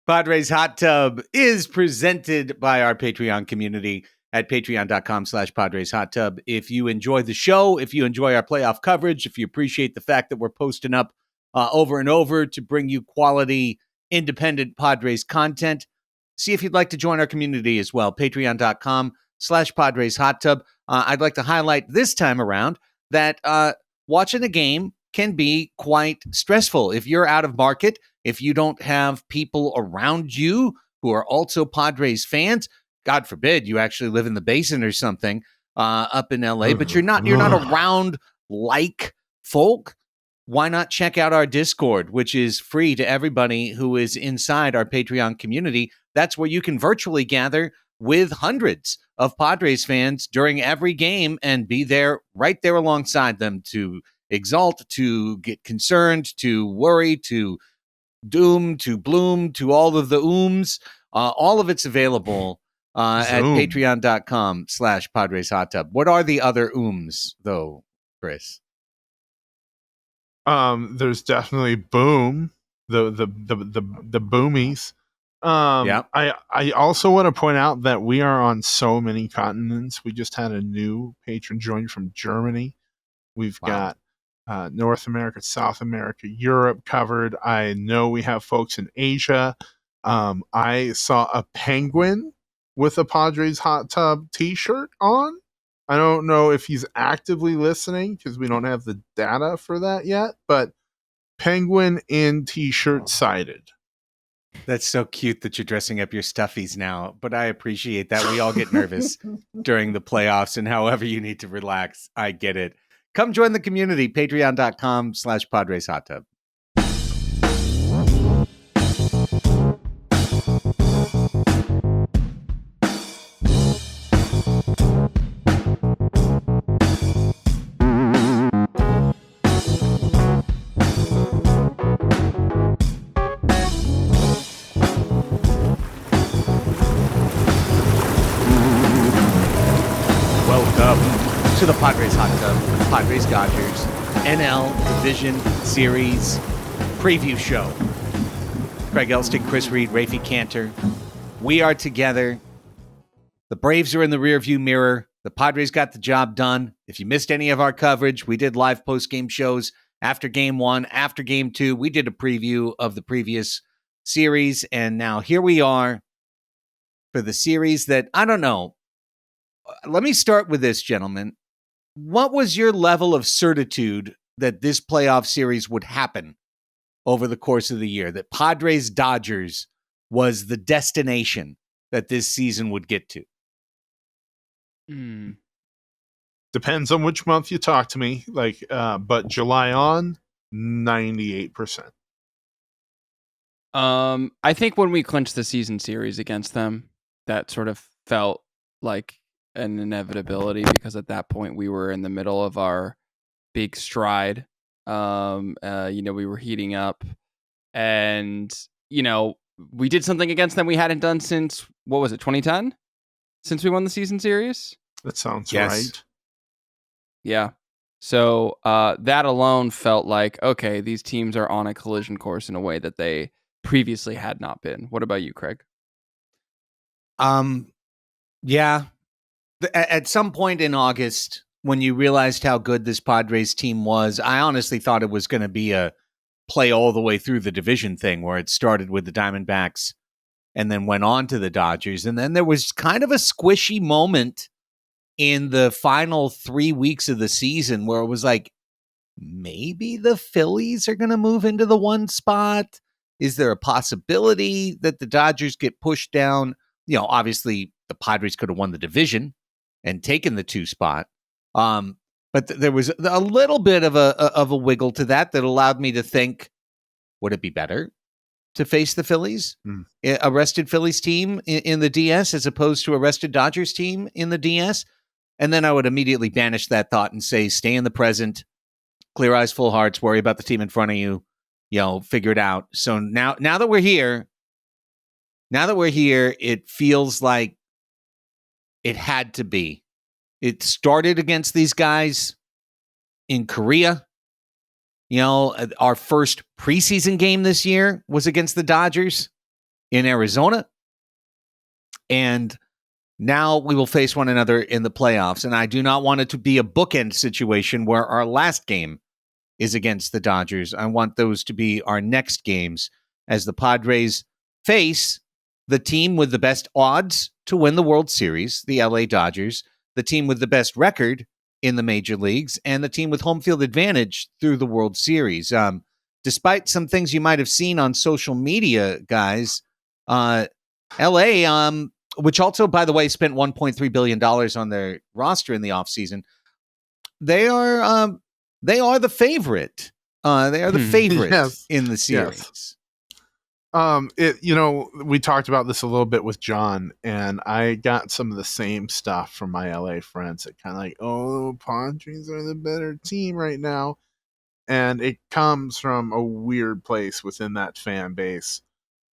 Padres Hot Tub is presented by our Patreon community at patreon.com/Padres Hot Tub. If you enjoy the show, if you enjoy our playoff coverage, if you appreciate the fact that we're posting up over and over to bring you quality, independent Padres content, see if you'd like to join our community as well. Patreon.com/Padres Hot Tub. I'd like to highlight this time around that watching a game can be quite stressful. If you're out of market, if you don't have people around you who are also Padres fans, God forbid you actually live in the Basin or something up in LA, but you're not around like folk, why not check out our Discord, which is free to everybody who is inside our Patreon community. That's where you can virtually gather with hundreds of Padres fans during every game and be there, right there alongside them to exalt, to get concerned, to worry, to doom, to bloom, to all of the ooms. All of it's available at patreon.com/Padres Hot Tub. What are the other ooms, though, Chris? There's definitely boom, the boomies. I also want to point out that we are on so many continents. We just had a new patron join from Germany. We've got North America, South America, Europe covered. I know we have folks in Asia. I saw a penguin with a Padres Hot Tub t-shirt on. I don't know if he's actively listening because we don't have the data for that yet, but penguin in t-shirt sighted. That's so cute that you're dressing up your stuffies now, but I appreciate that. We all get nervous during the playoffs, and however you need to relax, I get it. Come join the community, patreon.com/Padres Hot Tub. To the Padres Hot Tub, Padres-Dodgers NL Division Series preview show. Craig Elsten, Chris Reed, Raphie Cantor. We are together. The Braves are in the rearview mirror. The Padres got the job done. If you missed any of our coverage, we did live post-game shows after Game 1, after Game 2. We did a preview of the previous series, and now here we are for the series that, I don't know. Let me start with this, gentlemen. What was your level of certitude that this playoff series would happen over the course of the year, that Padres-Dodgers was the destination that this season would get to? Depends on which month you talk to me. But July on, 98%. I think when we clinched the season series against them, that sort of felt like an inevitability because at that point we were in the middle of our big stride. We were heating up, and we did something against them we hadn't done since, what was it, 2010? Since we won the season series? That sounds right. Yeah. So that alone felt like, okay, these teams are on a collision course in a way that they previously had not been. What about you, Craig? Yeah. At some point in August, when you realized how good this Padres team was, I honestly thought it was going to be a play all the way through the division thing, where it started with the Diamondbacks and then went on to the Dodgers. And then there was kind of a squishy moment in the final 3 weeks of the season where it was like, maybe the Phillies are going to move into the 1 spot. Is there a possibility that the Dodgers get pushed down? Obviously the Padres could have won the division and taken the 2 spot. But there was a little bit of a wiggle to that allowed me to think, would it be better to face the Phillies, a rested Phillies team in the DS as opposed to a rested Dodgers team in the DS? And then I would immediately banish that thought and say, stay in the present, clear eyes, full hearts, worry about the team in front of you, figure it out. So now that we're here, it feels like it had to be. It started against these guys in Korea. Our first preseason game this year was against the Dodgers in Arizona. And now we will face one another in the playoffs. And I do not want it to be a bookend situation where our last game is against the Dodgers. I want those to be our next games as the Padres face the team with the best odds to win the World Series, the LA Dodgers, the team with the best record in the major leagues, and the team with home field advantage through the World Series. Despite some things you might have seen on social media, guys, LA, which also, by the way, spent $1.3 billion on their roster in the offseason, they are the favorite. They are the favorite Yes. in the series. Yes. We talked about this a little bit with John, and I got some of the same stuff from my LA friends that kind of like, oh, Padres are the better team right now. And it comes from a weird place within that fan base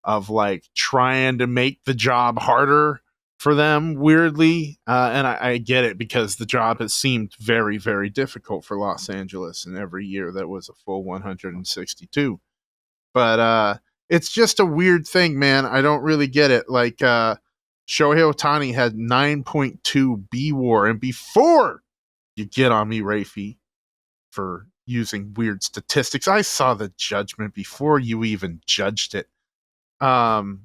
of like trying to make the job harder for them, weirdly. And I get it, because the job has seemed very, very difficult for Los Angeles, and every year that was a full 162. But it's just a weird thing, man. I don't really get it. Like, Shohei Ohtani had 9.2 B-WAR, and before you get on me, Raphie, for using weird statistics, I saw the judgment before you even judged it. F4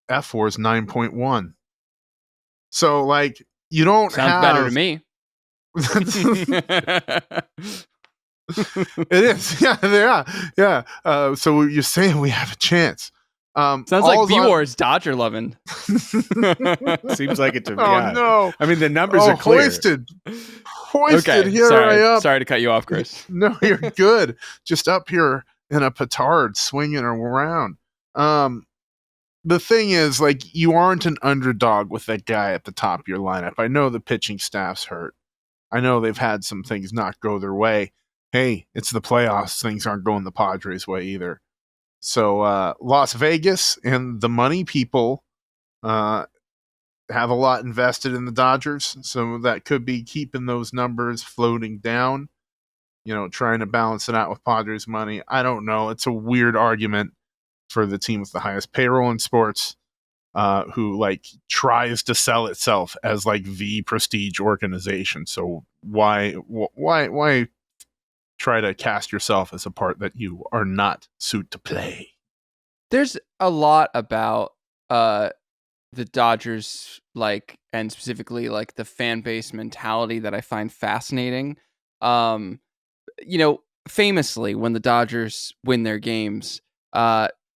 is 9.1. So, like, you don't Sounds better to me. It is. Yeah. So you're saying we have a chance. Sounds like B-War is Dodger loving. Seems like it to me. Oh, no. I mean, the numbers are clear. Hoisted. Okay, Here sorry. I am. Sorry to cut you off, Chris. No, you're good. Just up here in a petard swinging around. The thing is, like, you aren't an underdog with that guy at the top of your lineup. I know the pitching staff's hurt. I know they've had some things not go their way. Hey, it's the playoffs. Things aren't going the Padres' way either. So Las Vegas and the money people have a lot invested in the Dodgers. So that could be keeping those numbers floating down, trying to balance it out with Padres money. I don't know. It's a weird argument for the team with the highest payroll in sports, who like tries to sell itself as like the prestige organization. So why try to cast yourself as a part that you are not suited to play? There's a lot about the Dodgers, like, and specifically like the fan base mentality that I find fascinating. Famously, when the Dodgers win their games,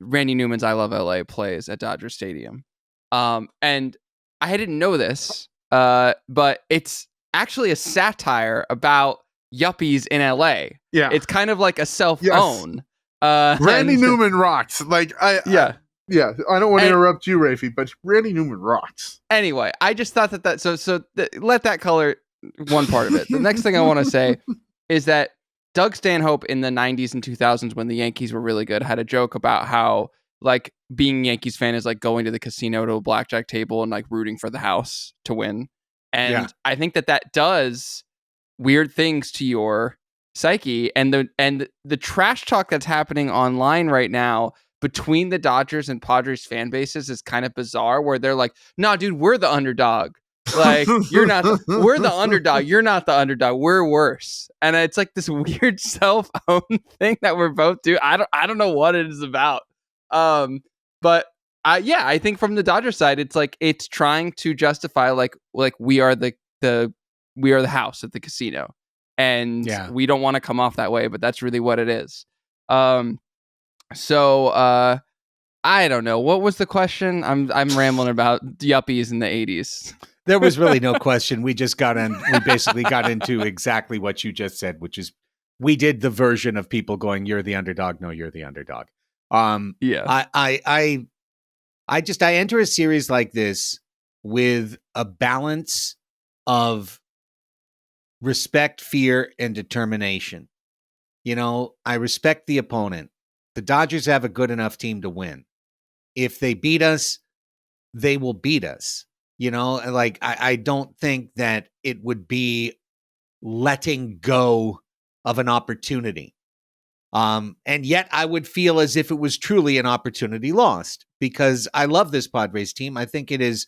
Randy Newman's "I Love LA" plays at Dodger Stadium. And I didn't know this, but it's actually a satire about yuppies in LA. Yeah. It's kind of like a self-own. Randy Newman rocks. Like, I don't want to interrupt you, Raphie, but Randy Newman rocks. Anyway, I just thought let that color one part of it. The next thing I want to say is that Doug Stanhope in the 90s and 2000s, when the Yankees were really good, had a joke about how, like, being a Yankees fan is like going to the casino to a blackjack table and like rooting for the house to win. And I think that does weird things to your psyche, and the trash talk that's happening online right now between the Dodgers and Padres fan bases is kind of bizarre, where they're like, "Nah, dude, we're the underdog. Like, we're the underdog. You're not the underdog. We're worse." And it's like this weird self-own thing that we're both doing. I don't know what it is about. But I think from the Dodgers side, it's like it's trying to justify like we are the house at the casino, and we don't want to come off that way, but that's really what it is. So I don't know. What was the question? I'm rambling about yuppies in the 80s. There was really no question. We basically got into exactly what you just said, which is we did the version of people going, "You're the underdog." No, you're the underdog. Yeah. I enter a series like this with a balance of respect, fear, and determination. I respect the opponent. The Dodgers have a good enough team to win. If they beat us, they will beat us. Like, I don't think that it would be letting go of an opportunity. And yet I would feel as if it was truly an opportunity lost, because I love this Padres team. I think it is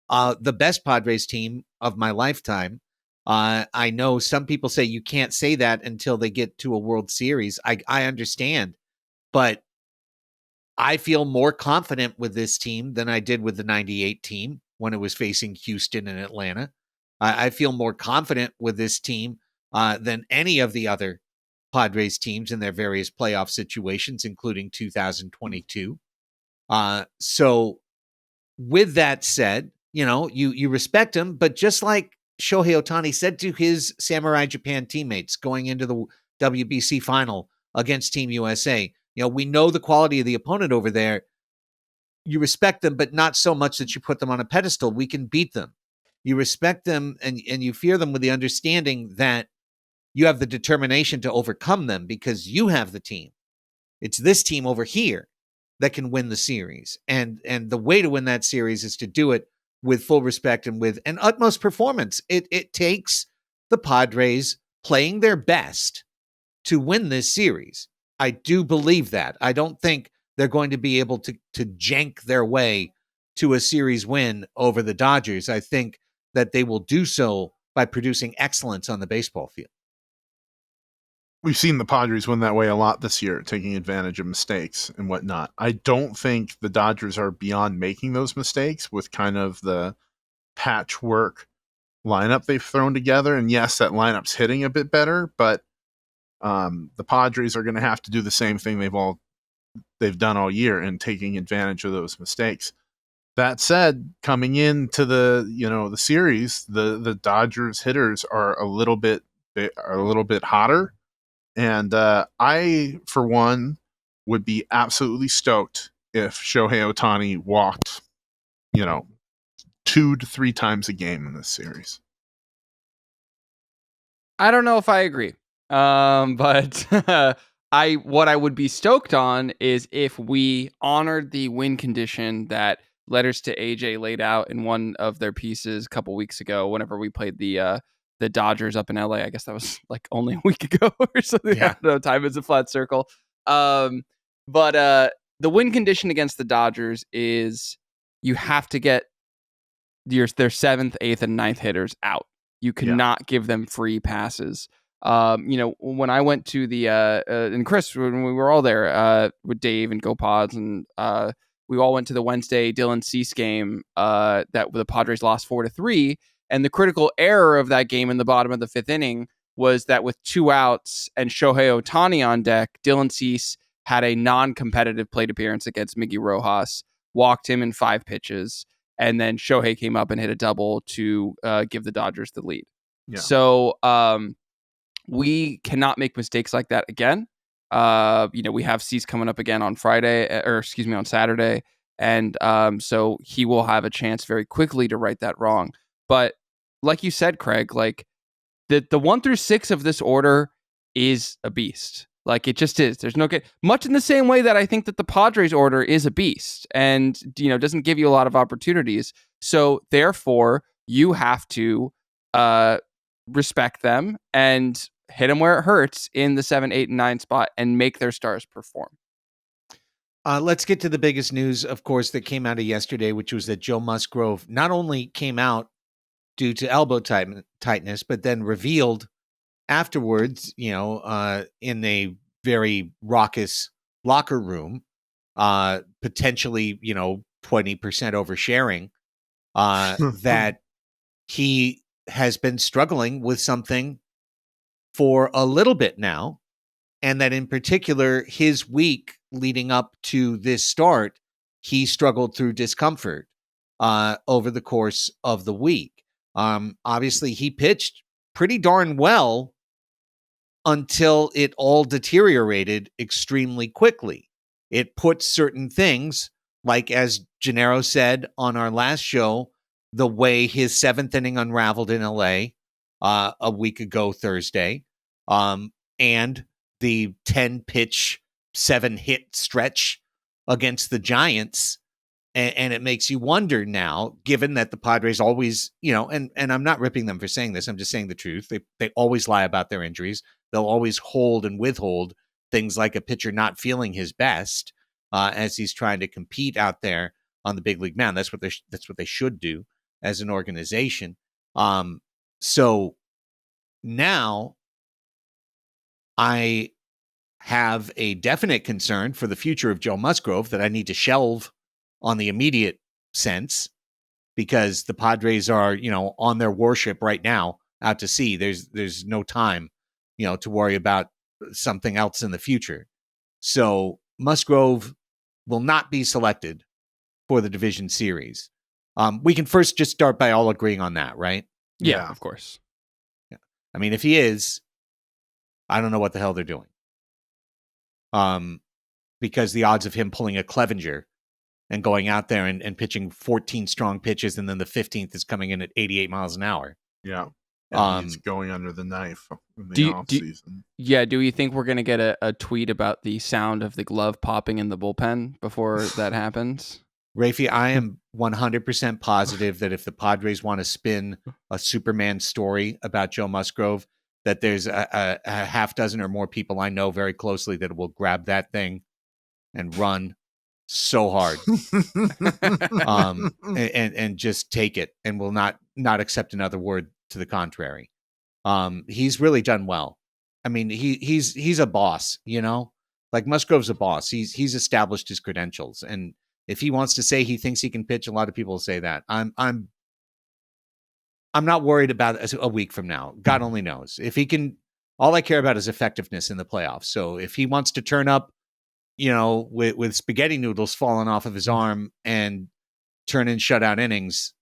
the best Padres team of my lifetime. I know some people say you can't say that until they get to a World Series. I understand, but I feel more confident with this team than I did with the 98 team when it was facing Houston and Atlanta. I feel more confident with this team than any of the other Padres teams in their various playoff situations, including 2022. So with that said, you respect him, but just like Shohei Ohtani said to his Samurai Japan teammates going into the WBC final against Team USA, we know the quality of the opponent over there. You respect them, but not so much that you put them on a pedestal. We can beat them. You respect them and you fear them with the understanding that you have the determination to overcome them because you have the team. It's this team over here that can win the series. And the way to win that series is to do it with full respect and with an utmost performance. It takes the Padres playing their best to win this series. I do believe that. I don't think they're going to be able to jank their way to a series win over the Dodgers. I think that they will do so by producing excellence on the baseball field. We've seen the Padres win that way a lot this year, taking advantage of mistakes and whatnot. I don't think the Dodgers are beyond making those mistakes with kind of the patchwork lineup they've thrown together. And yes, that lineup's hitting a bit better, but the Padres are going to have to do the same thing they've done all year in taking advantage of those mistakes. That said, coming into the series, the Dodgers hitters are a little bit hotter. And I, for one, would be absolutely stoked if Shohei Ohtani walked, 2 to 3 times a game in this series. I don't know if I agree. But what I would be stoked on is if we honored the win condition that Letters to AJ laid out in one of their pieces a couple weeks ago, whenever we played the Dodgers up in LA. I guess that was like only a week ago or something. Yeah. I don't know. Time is a flat circle. But the win condition against the Dodgers is you have to get their 7th, 8th, and 9th hitters out. You cannot give them free passes. When I went to the and Chris, when we were all there with Dave and Go Pods, and we all went to the Wednesday Dylan Cease game that the Padres lost 4-3. And the critical error of that game in the bottom of the 5th inning was that with 2 outs and Shohei Ohtani on deck, Dylan Cease had a non-competitive plate appearance against Miggy Rojas, walked him in 5 pitches, and then Shohei came up and hit a double to give the Dodgers the lead. Yeah. So we cannot make mistakes like that again. We have Cease coming up again on on Saturday. And so he will have a chance very quickly to right that wrong. But like you said, Craig, like the 1 through 6 of this order is a beast. Like it just is. There's no good. Much in the same way that I think that the Padres order is a beast and, doesn't give you a lot of opportunities. So therefore, you have to respect them and hit them where it hurts in the 7, 8, and 9 spot and make their stars perform. Let's get to the biggest news, of course, that came out of yesterday, which was that Joe Musgrove not only came out due to elbow tightness, but then revealed afterwards, in a very raucous locker room, potentially, 20% oversharing, that he has been struggling with something for a little bit now, and that in particular, his week leading up to this start, he struggled through discomfort over the course of the week. Obviously, he pitched pretty darn well until it all deteriorated extremely quickly. It put certain things, like as Gennaro said on our last show, the way his 7th inning unraveled in LA a week ago Thursday, and the 10-pitch, 7-hit stretch against the Giants. And it makes you wonder now, given that the Padres always, and I'm not ripping them for saying this, I'm just saying the truth. They always lie about their injuries. They'll always hold and withhold things like a pitcher not feeling his best. as he's trying to compete out there on the big league mound. That's what they should do as an organization. So now I have a definite concern for the future of Joe Musgrove that I need to shelve on the immediate sense, because the Padres are, on their warship right now out to sea. There's no time, to worry about something else in the future. So Musgrove will not be selected for the division series. We can first just start by all agreeing on that, right? Yeah, of course. Yeah. I mean, if he is, I don't know what the hell they're doing. Because the odds of him pulling a Clevenger and going out there and pitching 14 strong pitches, and then the 15th is coming in at 88 miles an hour. Yeah. And he's going under the knife in the offseason. Do we think we're going to get a tweet about the sound of the glove popping in the bullpen before that happens? Raphie, I am 100% positive that if the Padres want to spin a Superman story about Joe Musgrove, that there's a half dozen or more people I know very closely that will grab that thing and run so hard and just take it and will not accept another word to the contrary. He's really done well. I mean, he's a boss, like Musgrove's a boss. He's established his credentials, and if he wants to say he thinks he can pitch, a lot of people will say that. I'm not worried about it a week from now. God only knows. If he can, all I care about is effectiveness in the playoffs. So if he wants to turn up, with spaghetti noodles falling off of his arm and turn in shutout innings,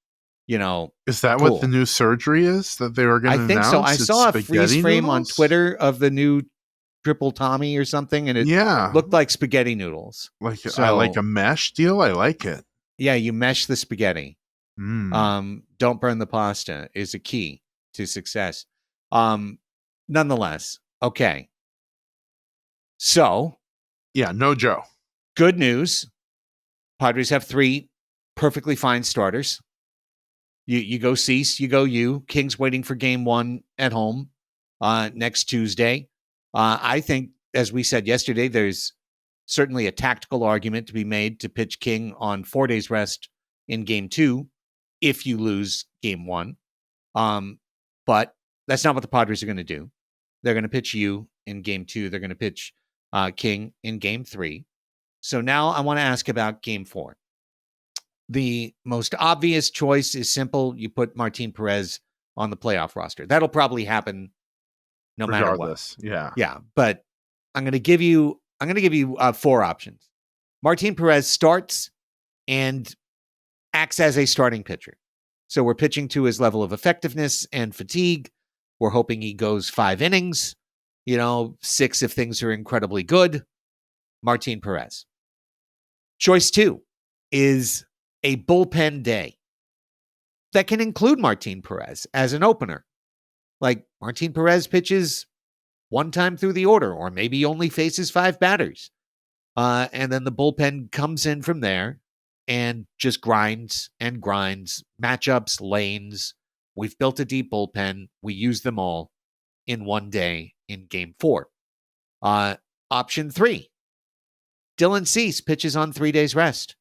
is that cool. what the new surgery is that they were going to announce? I think so. I saw a freeze frame on Twitter of the new triple Tommy or something, and it looked like spaghetti noodles. I like a mesh deal. I like it. Yeah, you mesh the spaghetti. Don't burn the pasta is a key to success. Nonetheless, okay. So, yeah, no Joe. Good news. Padres have 3 perfectly fine starters. You go Cease, you go you. King's waiting for game 1 at home next Tuesday. I think, as we said yesterday, there's certainly a tactical argument to be made to pitch King on 4 days rest in game 2 if you lose game 1. But that's not what the Padres are going to do. They're going to pitch you in game 2. They're going to pitch King in game 3. So now I want to ask about game 4. The most obvious choice is simple. You put Martin Perez on the playoff roster. That'll probably happen no matter what. Yeah. But I'm going to give you 4 options. Martin Perez starts and acts as a starting pitcher. So we're pitching to his level of effectiveness and fatigue. We're hoping he goes 5 innings, 6 if things are incredibly good. Martin Perez. Choice 2 is a bullpen day that can include Martin Perez as an opener. Like Martin Perez pitches 1 time through the order, or maybe only faces 5 batters. And then the bullpen comes in from there and just grinds and grinds, matchups, lanes. We've built a deep bullpen. We use them all in 1 day in game 4. Option 3, Dylan Cease pitches on 3 days rest.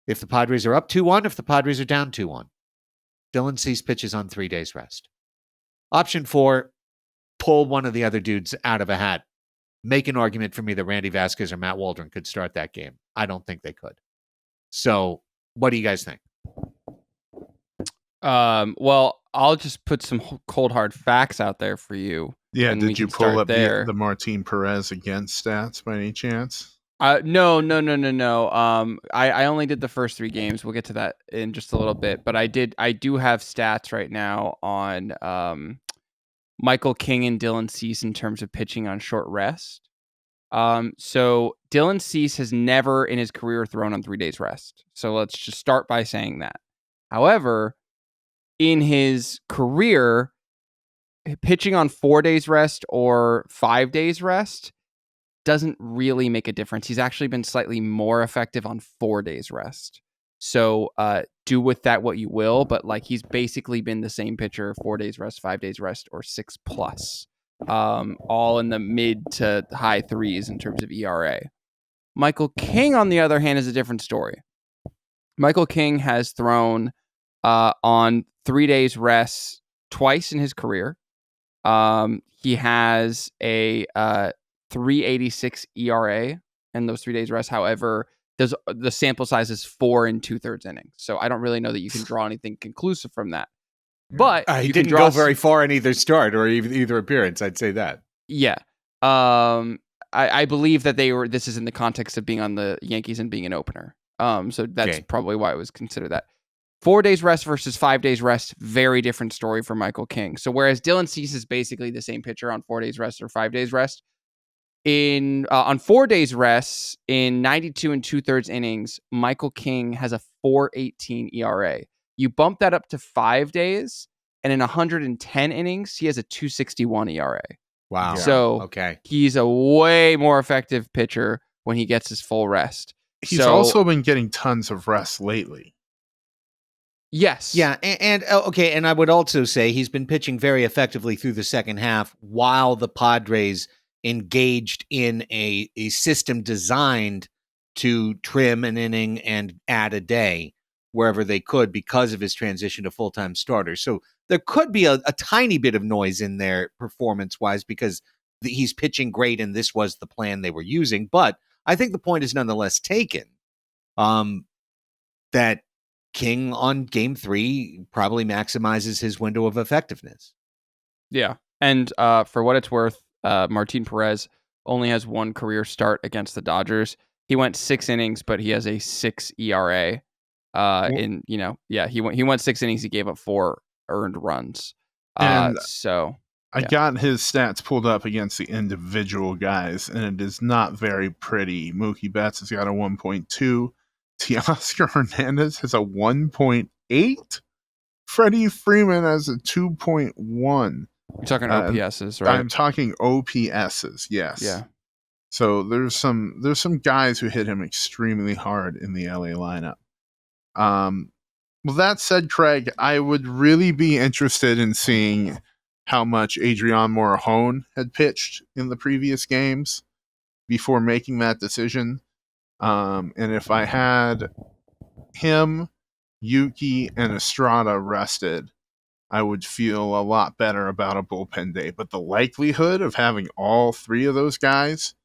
If the Padres are up 2-1, if the Padres are down 2-1, Dylan Cease pitches on 3 days rest. Option 4, pull one of the other dudes out of a hat. Make an argument for me that Randy Vasquez or Matt Waldron could start that game. I don't think they could. So, what do you guys think? Well, I'll just put some cold hard facts out there for you. Yeah, did you pull up the Martin Perez against stats by any chance? No. I only did the first 3 games. We'll get to that in just a little bit. But I do have stats right now on Michael King and Dylan Cease in terms of pitching on short rest. So Dylan Cease has never in his career thrown on 3 days rest. So let's just start by saying that. However, in his career, pitching on 4 days rest or 5 days rest doesn't really make a difference. He's actually been slightly more effective on 4 days rest. So do with that what you will, but he's basically been the same pitcher, 4 days rest, 5 days rest, or 6+, all in the mid to high 3s in terms of ERA. Michael King, on the other hand, is a different story. Michael King has thrown on 3 days rest twice in his career. He has a 3.86 ERA in those 3 days rest. However, the sample size is 4 2/3 innings. So I don't really know that you can draw anything conclusive from that. But he didn't go very far in either start or either appearance. I'd say that. Yeah. I believe that this is in the context of being on the Yankees and being an opener. So that's probably why it was considered that. 4 days rest versus 5 days rest, very different story for Michael King. So whereas Dylan Cease is basically the same pitcher on 4 days rest or 5 days rest, on 4 days rest in 92 2/3 innings, Michael King has a 4.18 ERA. You bump that up to 5 days, and in 110 innings, he has a 2.61 ERA. Wow. So he's a way more effective pitcher when he gets his full rest. He's also been getting tons of rest lately. Yes. Yeah, and I would also say he's been pitching very effectively through the second half while the Padres engaged in a system designed to trim an inning and add a day wherever they could because of his transition to full-time starter. So there could be a tiny bit of noise in there performance-wise because he's pitching great and this was the plan they were using. But I think the point is nonetheless taken that King on game 3 probably maximizes his window of effectiveness. Yeah. And for what it's worth, Martin Perez only has one career start against the Dodgers. He went 6 innings, but he has a 6 ERA. He went 6 innings. He gave up 4 earned runs. I got his stats pulled up against the individual guys, and it is not very pretty. Mookie Betts has got a 1.2. Teoscar Hernandez has a 1.8. Freddie Freeman has a 2.1. You're talking OPSs, right? I'm talking OPSs, yes. Yeah. So there's some guys who hit him extremely hard in the LA lineup. Well, that said, Craig, I would really be interested in seeing how much Adrian Morejon had pitched in the previous games before making that decision. And if I had him, Yuki, and Estrada rested, I would feel a lot better about a bullpen day. But the likelihood of having all 3 of those guys,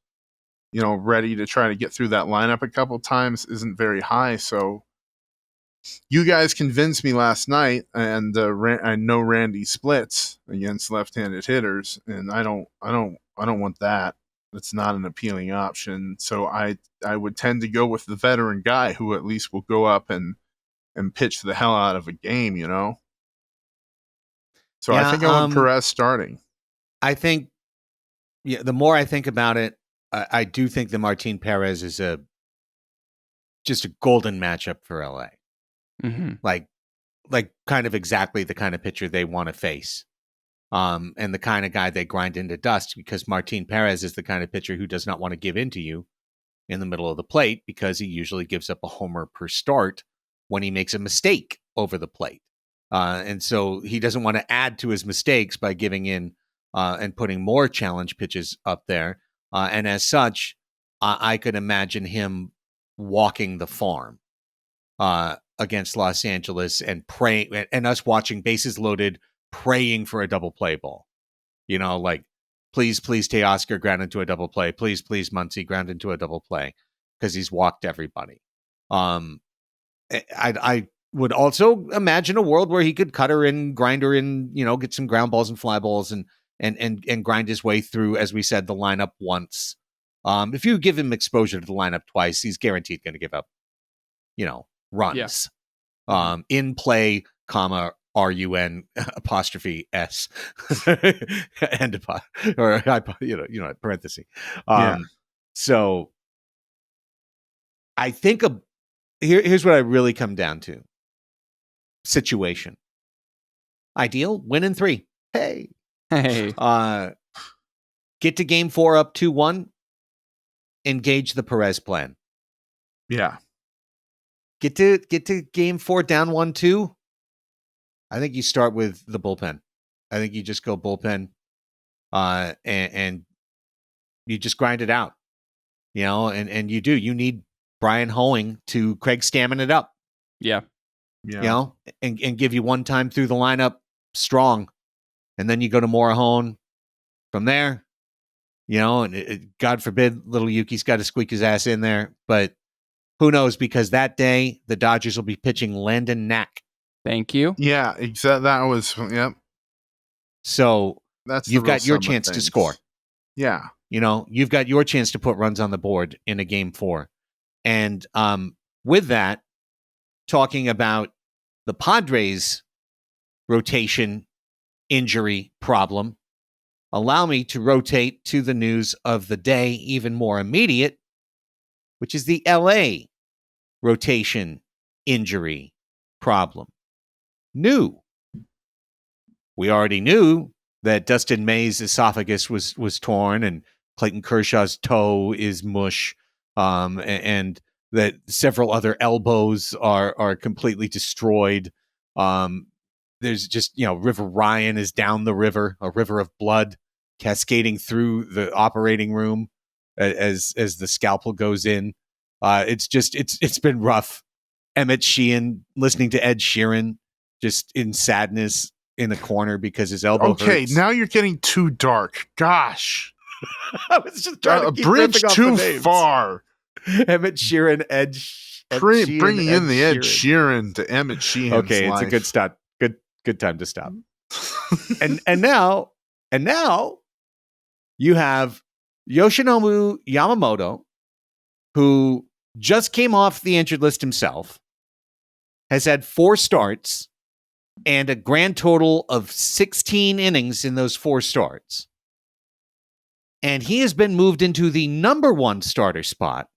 ready to try to get through that lineup a couple times isn't very high. So you guys convinced me last night, and I know Randy splits against left-handed hitters, and I don't want that. It's not an appealing option. So I would tend to go with the veteran guy who at least will go up and pitch the hell out of a game, So I think I want Perez starting. I think, the more I think about it, I do think that Martin Perez is just a golden matchup for LA. Mm-hmm. Like kind of exactly the kind of pitcher they want to face. And the kind of guy they grind into dust, because Martin Perez is the kind of pitcher who does not want to give in to you in the middle of the plate because he usually gives up a homer per start when he makes a mistake over the plate. And so he doesn't want to add to his mistakes by giving in and putting more challenge pitches up there. And as such, I could imagine him walking the farm against Los Angeles and praying, and us watching bases loaded, praying for a double play ball. Please, Teoscar ground into a double play. Please, Muncy ground into a double play, because he's walked everybody. I would also imagine a world where he could cutter in, grinder in, get some ground balls and fly balls and grind his way through, as we said, the lineup once. If you give him exposure to the lineup twice, he's guaranteed going to give up, runs. Yeah. In play, comma, RUN apostrophe S and parenthesis. So I think here's what I really come down to. Situation. Ideal, win in 3. Hey. Get to game 4 up 2-1. Engage the Perez plan. Yeah. Get to game 4 down 1-2. I think you start with the bullpen. I think you just go bullpen, and you just grind it out. and you need Brian Hoeing to Craig Stammen it up. Yeah. And give you one time through the lineup strong. And then you go to Morahone from there, and God forbid little Yuki's got to squeak his ass in there. But who knows? Because that day, the Dodgers will be pitching Landon Knack. Thank you. Yeah, exactly. That was, yep. So that's you've got your chance to score. Yeah. You've got your chance to put runs on the board in a game 4. And with that, talking about the Padres rotation injury problem, allow me to rotate to the news of the day, even more immediate, which is the LA rotation injury problem. New. We already knew that Dustin May's esophagus was torn and Clayton Kershaw's toe is mush, and that several other elbows are completely destroyed. There's just, River Ryan is down the river, a river of blood cascading through the operating room as the scalpel goes in. It's been rough. Emmett Sheehan listening to Ed Sheeran just in sadness in a corner because his elbow hurts. Okay, now you're getting too dark. Gosh. I was just trying to keep bridge too far. Emmett Sheeran, Ed Sheeran, bringing in the Ed Sheeran to Emmett Sheehan's Okay, it's life. a good start. Good time to stop. and now you have Yoshinobu Yamamoto, who just came off the injured list himself, has had 4 starts and a grand total of 16 innings in those 4 starts. And he has been moved into the number 1 starter spot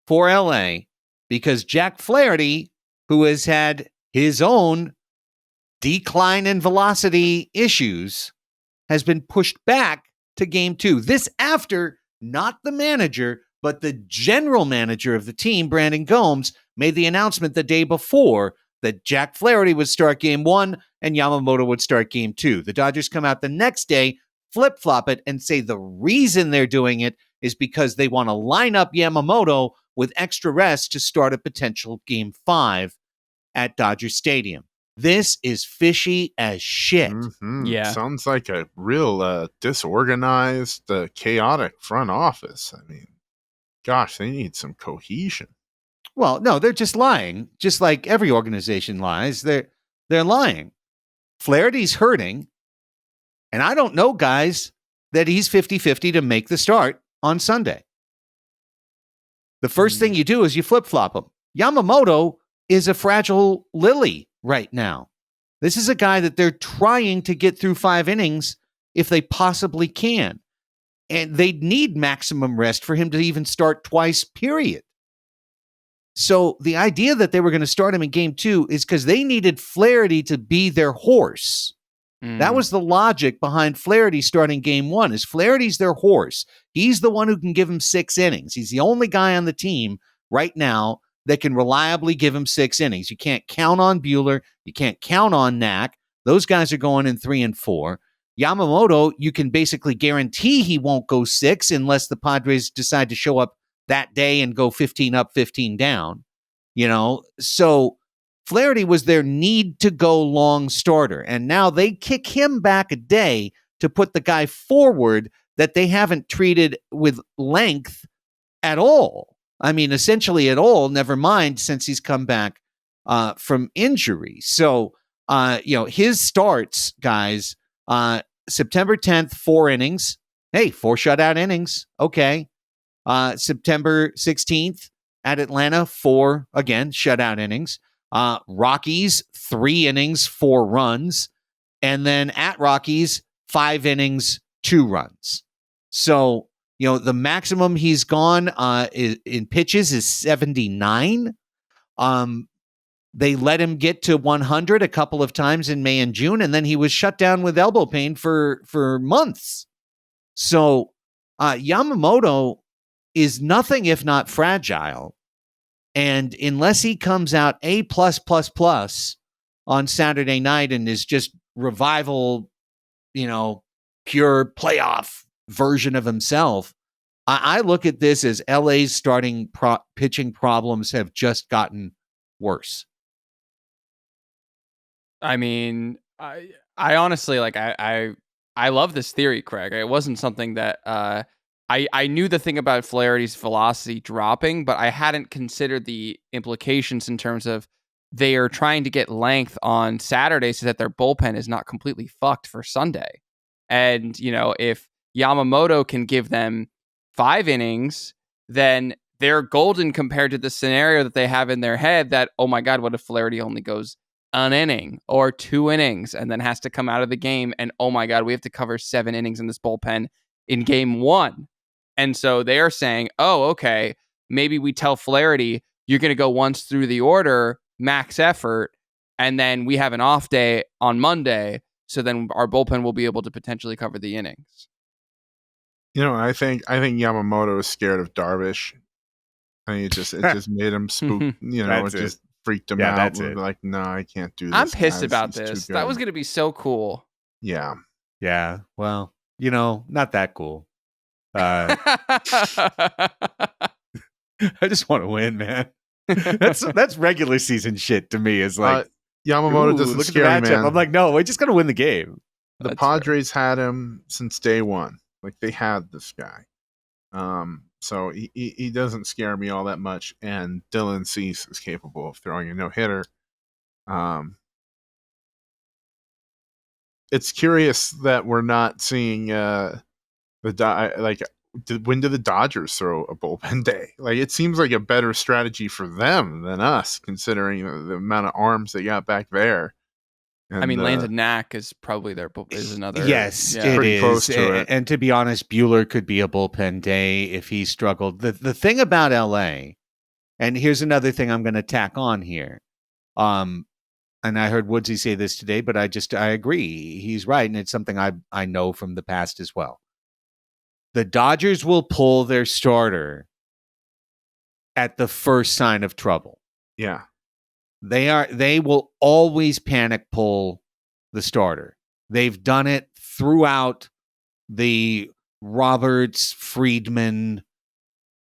for LA because Jack Flaherty, who has had his own decline in velocity issues, has been pushed back to game 2. This after not the manager, but the general manager of the team, Brandon Gomes, made the announcement the day before that Jack Flaherty would start game 1 and Yamamoto would start game 2. The Dodgers come out the next day, flip-flop it, and say the reason they're doing it is because they want to line up Yamamoto with extra rest to start a potential game 5 at Dodger Stadium. This is fishy as shit. Mm-hmm. Yeah. Sounds like a real disorganized, chaotic front office. I mean, gosh, they need some cohesion. Well, no, they're just lying. Just like every organization lies. They're lying. Flaherty's hurting. And I don't know, guys, that he's 50-50 to make the start on Sunday. The first thing you do is you flip-flop him. Yamamoto is a fragile lily right now. This is a guy that they're trying to get through 5 innings if they possibly can. And they need maximum rest for him to even start twice, period. So the idea that they were going to start him in game 2 is because they needed Flaherty to be their horse. That was the logic behind Flaherty starting game 1, is Flaherty's their horse. He's the one who can give him 6 innings. He's the only guy on the team right now that can reliably give him 6 innings. You can't count on Buehler. You can't count on Knack. Those guys are going in 3 and 4. Yamamoto, you can basically guarantee he won't go 6 unless the Padres decide to show up that day and go 15 up, 15 down. So Flaherty was their need-to-go long starter, and now they kick him back a day to put the guy forward that they haven't treated with length at all. I mean, essentially at all, never mind since he's come back from injury. So, his starts, guys, September 10th, 4 innings. Hey, 4 shutout innings. Okay. September 16th at Atlanta, 4, again, shutout innings. Rockies, 3 innings, 4 runs. And then at Rockies, 5 innings, 2 runs. So, the maximum he's gone in pitches is 79. They let him get to 100 a couple of times in May and June, and then he was shut down with elbow pain for months. So Yamamoto is nothing if not fragile. And unless he comes out A+++ on Saturday night and is just revival, pure playoff version of himself, I look at this as LA's starting pitching problems have just gotten worse. I mean, I honestly like I love this theory, Craig. It wasn't something that I knew the thing about Flaherty's velocity dropping, but I hadn't considered the implications in terms of they are trying to get length on Saturday so that their bullpen is not completely fucked for Sunday. And, if Yamamoto can give them 5 innings, then they're golden compared to the scenario that they have in their head that, oh my God, what if Flaherty only goes an inning or 2 innings and then has to come out of the game? And oh my God, we have to cover 7 innings in this bullpen in game 1. And so they are saying, oh, okay, maybe we tell Flaherty, you're going to go once through the order, max effort, and then we have an off day on Monday. So then our bullpen will be able to potentially cover the innings. I think Yamamoto is scared of Darvish. I mean, it just made him spook. It just freaked him out. That's it. Like, no, I can't do this. I'm pissed about this. That was going to be so cool. Yeah. Yeah. Well, not that cool. I just want to win, man. That's regular season shit to me. Is like Yamamoto doesn't scare me, man. I'm like, no, we just got to win the game. The Padres had him since day one. Like, they had this guy. So he doesn't scare me all that much. And Dylan Cease is capable of throwing a no-hitter. It's curious that we're not seeing when do the Dodgers throw a bullpen day? Like, it seems like a better strategy for them than us, considering the amount of arms they got back there. And, I mean, Landon Knack is probably is another. Yes, it is. Close to it. And to be honest, Buehler could be a bullpen day if he struggled. The thing about LA, and here's another thing I'm going to tack on here. And I heard Woodsy say this today, but I agree. He's right, and it's something I know from the past as well. The Dodgers will pull their starter at the first sign of trouble. Yeah. They will always panic pull the starter. They've done it throughout the Roberts, Friedman,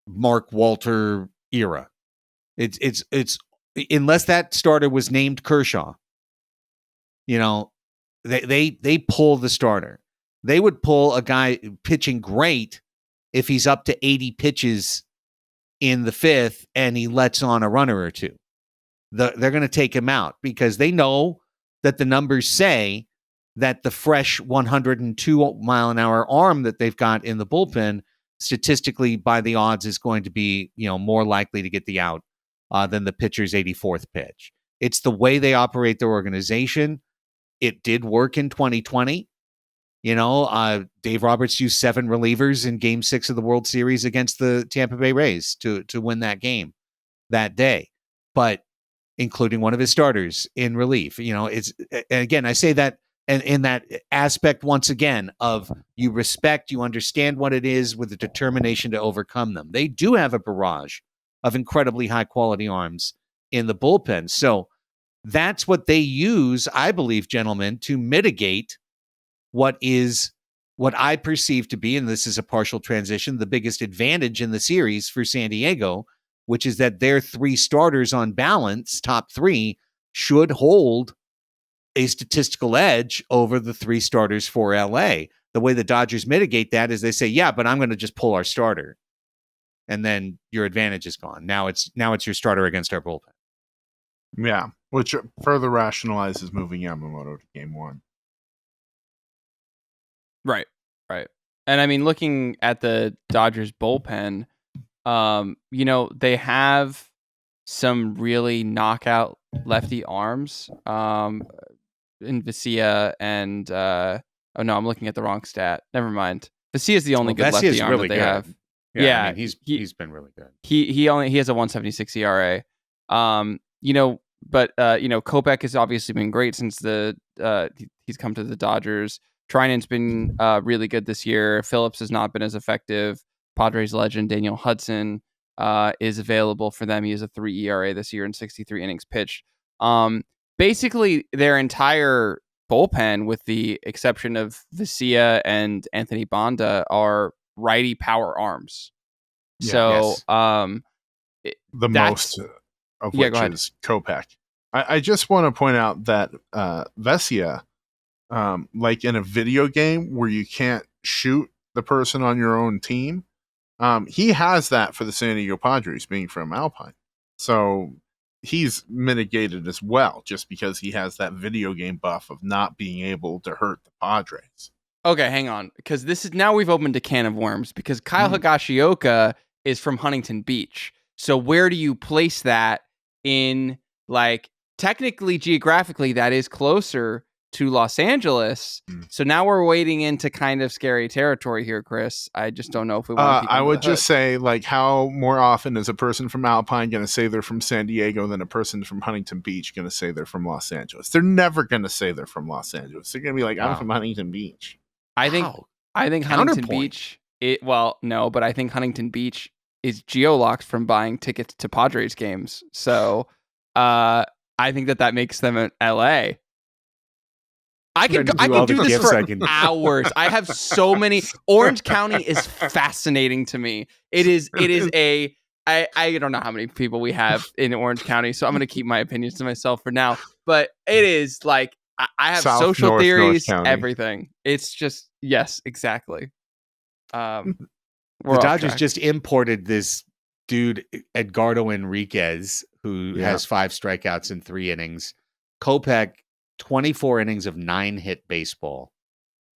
Mark Walter era. It's unless that starter was named Kershaw, they pull the starter. They would pull a guy pitching great if he's up to 80 pitches in the 5th and he lets on a runner or two. They're going to take him out because they know that the numbers say that the fresh 102-mile-an-hour arm that they've got in the bullpen, statistically by the odds, is going to be more likely to get the out than the pitcher's 84th pitch. It's the way they operate their organization. It did work in 2020. Dave Roberts used 7 relievers in Game 6 of the World Series against the Tampa Bay Rays to win that game that day, but including one of his starters in relief. It's, again, I say that and in that aspect once again of you respect, you understand what it is with the determination to overcome them. They do have a barrage of incredibly high quality arms in the bullpen. So that's what they use, I believe, gentlemen, to mitigate what I perceive to be, and this is a partial transition, the biggest advantage in the series for San Diego, which is that their 3 starters on balance, top 3, should hold a statistical edge over the 3 starters for LA. The way the Dodgers mitigate that is they say, yeah, but I'm going to just pull our starter. And then your advantage is gone. Now it's your starter against our bullpen. Yeah, which further rationalizes moving Yamamoto to game 1. Right. And I mean, looking at the Dodgers bullpen, they have some really knockout lefty arms in Vesia and I'm looking at the wrong stat. Never mind. Vesia is the only good lefty arm that they have. Yeah, I mean, he's been really good. He has a 1.76 ERA. But Kopech has obviously been great since he's come to the Dodgers. Treinen's been really good this year. Phillips has not been as effective. Padres legend Daniel Hudson is available for them. He has a 3 ERA this year and 63 innings pitched. Basically, their entire bullpen, with the exception of Vesia and Anthony Banda, are righty power arms. So, the most of which is Kopech. I just want to point out that Vesia, like in a video game where you can't shoot the person on your own team, he has that for the San Diego Padres, being from Alpine. So he's mitigated as well, just because he has that video game buff of not being able to hurt the Padres. Okay, hang on, because now we've opened a can of worms, because Kyle Higashioka is from Huntington Beach. So where do you place that in, like, technically, geographically, that is closer to Los Angeles. So now we're wading into kind of scary territory here, Chris. I just don't know if we want to. I would just say, like, how more often is a person from Alpine going to say they're from San Diego than a person from Huntington Beach going to say they're from Los Angeles? They're never going to say they're from Los Angeles. They're going to be like, I'm from Huntington Beach. I think Huntington Beach. But I think Huntington Beach is geolocked from buying tickets to Padres games. So I think that makes them in LA. I can do this for hours. I have so many. Orange County is fascinating to me. It is I don't know how many people we have in Orange County, so I'm going to keep my opinions to myself for now. But it is like, I have social theories, everything. It's just, yes, exactly. The Dodgers just imported this dude, Edgardo Enriquez, who has 5 strikeouts in 3 innings. Kopech, 24 innings of 9-hit baseball,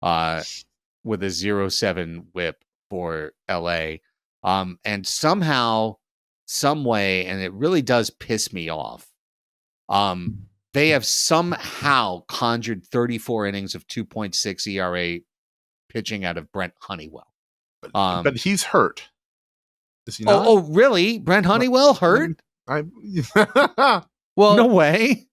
with a 0.7 whip for LA. And somehow, some way, and it really does piss me off, they have somehow conjured 34 innings of 2.6 ERA pitching out of Brent Honeywell. But he's hurt. Is he not? Oh, really? Brent Honeywell hurt? Well, no way.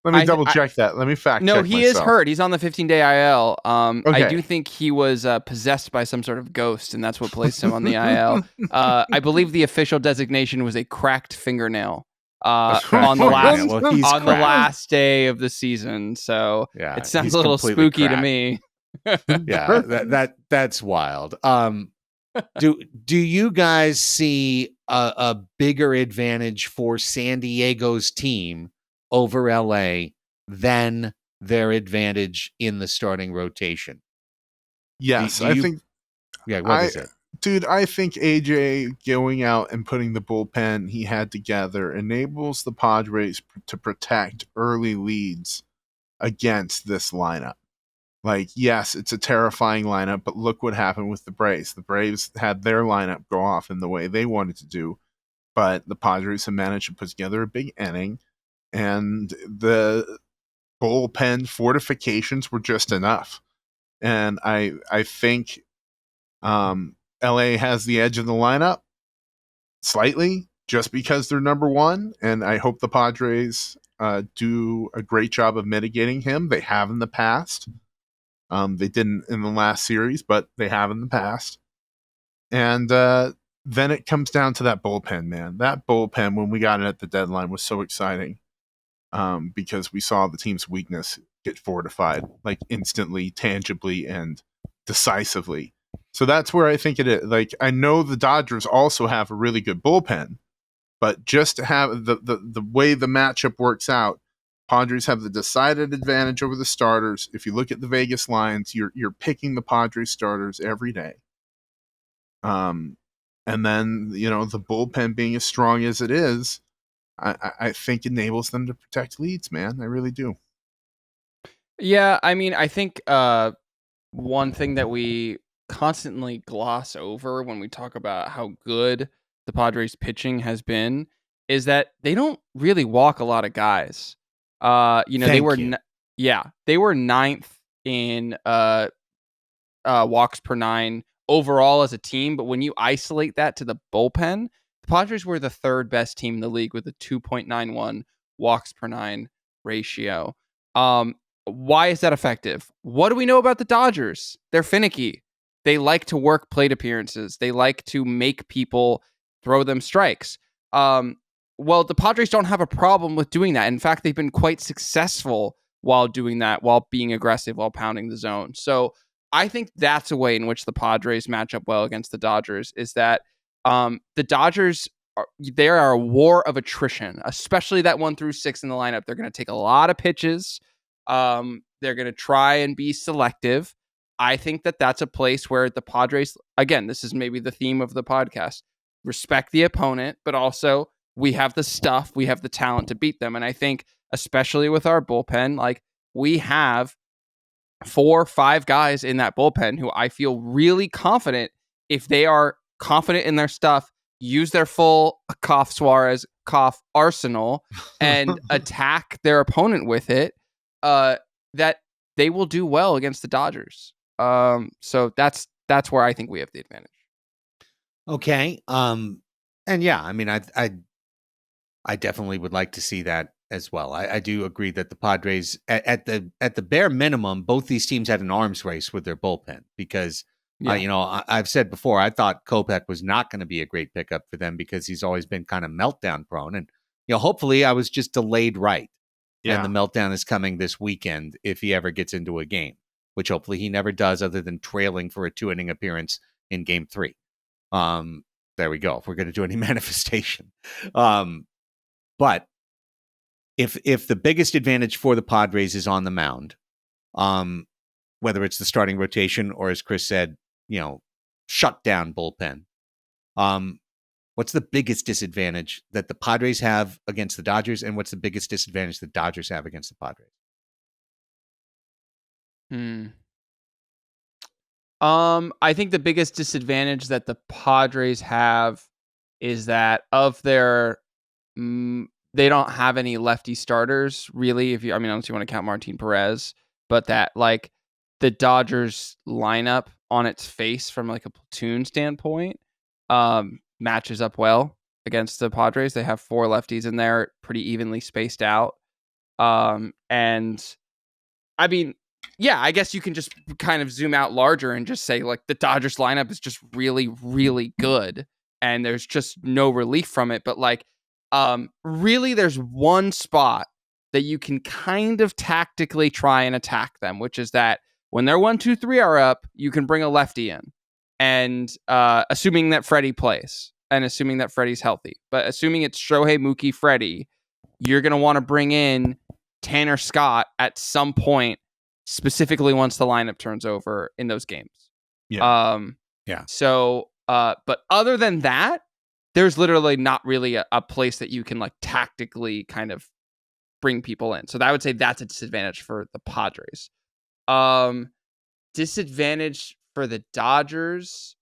Let me double check that. Let me fact check No, he myself. is hurt. He's on the 15-day IL. I do think he was possessed by some sort of ghost, and that's what placed him on the IL. I believe the official designation was a cracked fingernail on the last day of the season. So it sounds a little spooky to me. That's wild. Do you guys see a bigger advantage for San Diego's team over LA than their advantage in the starting rotation? Yes, I think. Yeah, what is it? Dude, I think AJ going out and putting the bullpen he had together enables the Padres to protect early leads against this lineup. Like, yes, it's a terrifying lineup, but look what happened with the Braves. The Braves had their lineup go off in the way they wanted to do, but the Padres have managed to put together a big inning, and the bullpen fortifications were just enough. And I think LA has the edge of the lineup slightly, just because they're number one, and I hope the Padres do a great job of mitigating him. They have in the past. They didn't in the last series, but they have in the past. And then it comes down to that bullpen, man. That bullpen, when we got it at the deadline, was so exciting because we saw the team's weakness get fortified, like instantly, tangibly, and decisively. So that's where I think it is. Like, I know the Dodgers also have a really good bullpen, but just to have the way the matchup works out, Padres have the decided advantage over the starters. If you look at the Vegas lines, you're picking the Padres starters every day. And then, the bullpen being as strong as it is, I think enables them to protect leads, man. I really do. Yeah, I mean, I think one thing that we constantly gloss over when we talk about how good the Padres pitching has been is that they don't really walk a lot of guys. They were ninth in walks per 9 overall as a team, but when you isolate that to the bullpen, the Padres were the 3rd best team in the league with a 2.91 walks per 9 ratio. Why is that effective? What do we know about the Dodgers? They're finicky. They like to work plate appearances. They like to make people throw them strikes. Well, the Padres don't have a problem with doing that. In fact, they've been quite successful while doing that, while being aggressive, while pounding the zone. So I think that's a way in which the Padres match up well against the Dodgers, is that The Dodgers, they are a war of attrition, especially that 1 through 6 in the lineup. They're going to take a lot of pitches. They're going to try and be selective. I think that that's a place where the Padres, again, this is maybe the theme of the podcast, respect the opponent, but also we have the stuff, we have the talent to beat them. And I think, especially with our bullpen, like we have 4 or 5 guys in that bullpen who I feel really confident, if they are confident in their stuff, use their full cough Suarez cough arsenal and attack their opponent with it, that they will do well against the Dodgers. So that's where I think we have the advantage. Okay. And yeah, I mean, I definitely would like to see that as well. I do agree that the Padres, at the bare minimum, both these teams had an arms race with their bullpen because, I've said before, I thought Kopech was not going to be a great pickup for them because he's always been kind of meltdown prone. And, hopefully I was just delayed right. Yeah. And the meltdown is coming this weekend if he ever gets into a game, which hopefully he never does other than trailing for a 2-inning appearance in game 3. There we go. If we're going to do any manifestation. But if the biggest advantage for the Padres is on the mound, whether it's the starting rotation or, as Chris said, shut down bullpen, what's the biggest disadvantage that the Padres have against the Dodgers, and what's the biggest disadvantage the Dodgers have against the Padres? I think the biggest disadvantage that the Padres have is that of their they don't have any lefty starters, really. Unless you want to count Martin Perez, but that like the Dodgers lineup on its face from like a platoon standpoint matches up well against the Padres. They have 4 lefties in there, pretty evenly spaced out. And I mean, yeah, I guess you can just kind of zoom out larger and just say like the Dodgers lineup is just really, really good, and there's just no relief from it. But like, really, there's one spot that you can kind of tactically try and attack them, which is that when their 1, 2, 3 are up, you can bring a lefty in, and assuming that Freddie plays and assuming that Freddie's healthy, but assuming it's Shohei, Mookie, Freddie, you're gonna want to bring in Tanner Scott at some point, specifically once the lineup turns over in those games. Yeah. Yeah. So, but other than that, there's literally not really a place that you can like tactically kind of bring people in. So I would say that's a disadvantage for the Padres. Disadvantage for the Dodgers,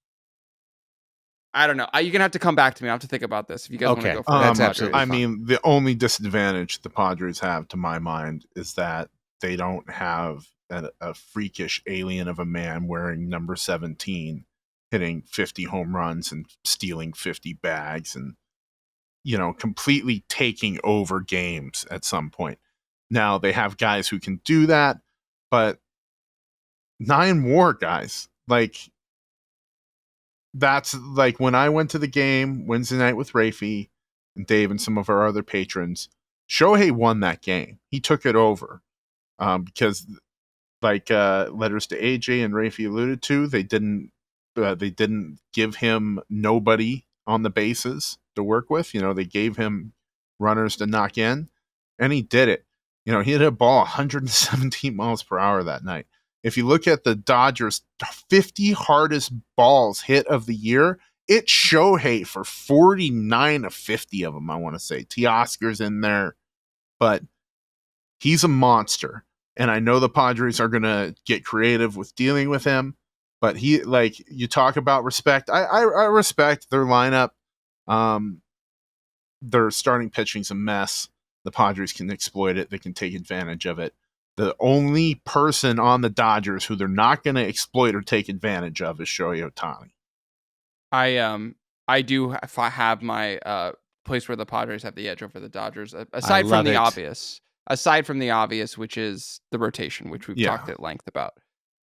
I don't know. You're gonna have to come back to me. I have to think about this. If you guys want to go for that's absolutely fine. I mean, the only disadvantage the Padres have, to my mind, is that they don't have a freakish alien of a man wearing number 17, hitting 50 home runs and stealing 50 bags and, completely taking over games at some point. Now, they have guys who can do that, but 9 WAR guys, like, that's like when I went to the game Wednesday night with Raphie and Dave and some of our other patrons, Shohei won that game. He took it over because, like Letters to AJ and Raphie alluded to, they didn't give him nobody on the bases to work with. They gave him runners to knock in, and he did it. He hit a ball 117 miles per hour that night. If you look at the Dodgers' 50 hardest balls hit of the year, it's Shohei for 49 of 50 of them, I want to say. Teoscar's in there, but he's a monster. And I know the Padres are going to get creative with dealing with him, but he, like, you talk about respect. I respect their lineup. Their starting pitching's a mess. The Padres can exploit it. They can take advantage of it. The only person on the Dodgers who they're not going to exploit or take advantage of is Shohei Ohtani. I do have my place where the Padres have the edge over the Dodgers, aside from the obvious, which is the rotation, which we've talked at length about.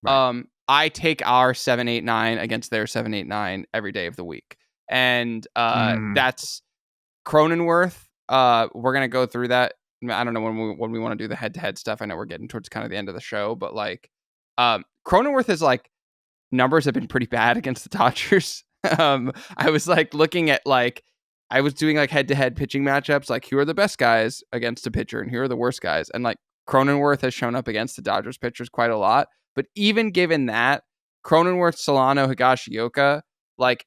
Right. I take our 7-8-9 against their 7-8-9 every day of the week, and that's Cronenworth. We're gonna go through that. I don't know when we want to do the head-to-head stuff. I know we're getting towards kind of the end of the show, but like Cronenworth is like, numbers have been pretty bad against the Dodgers I was like looking at I was doing like head-to-head pitching matchups, like who are the best guys against a pitcher and who are the worst guys. And like Cronenworth has shown up against the Dodgers pitchers quite a lot. But even given that, Cronenworth, Solano, Higashioka,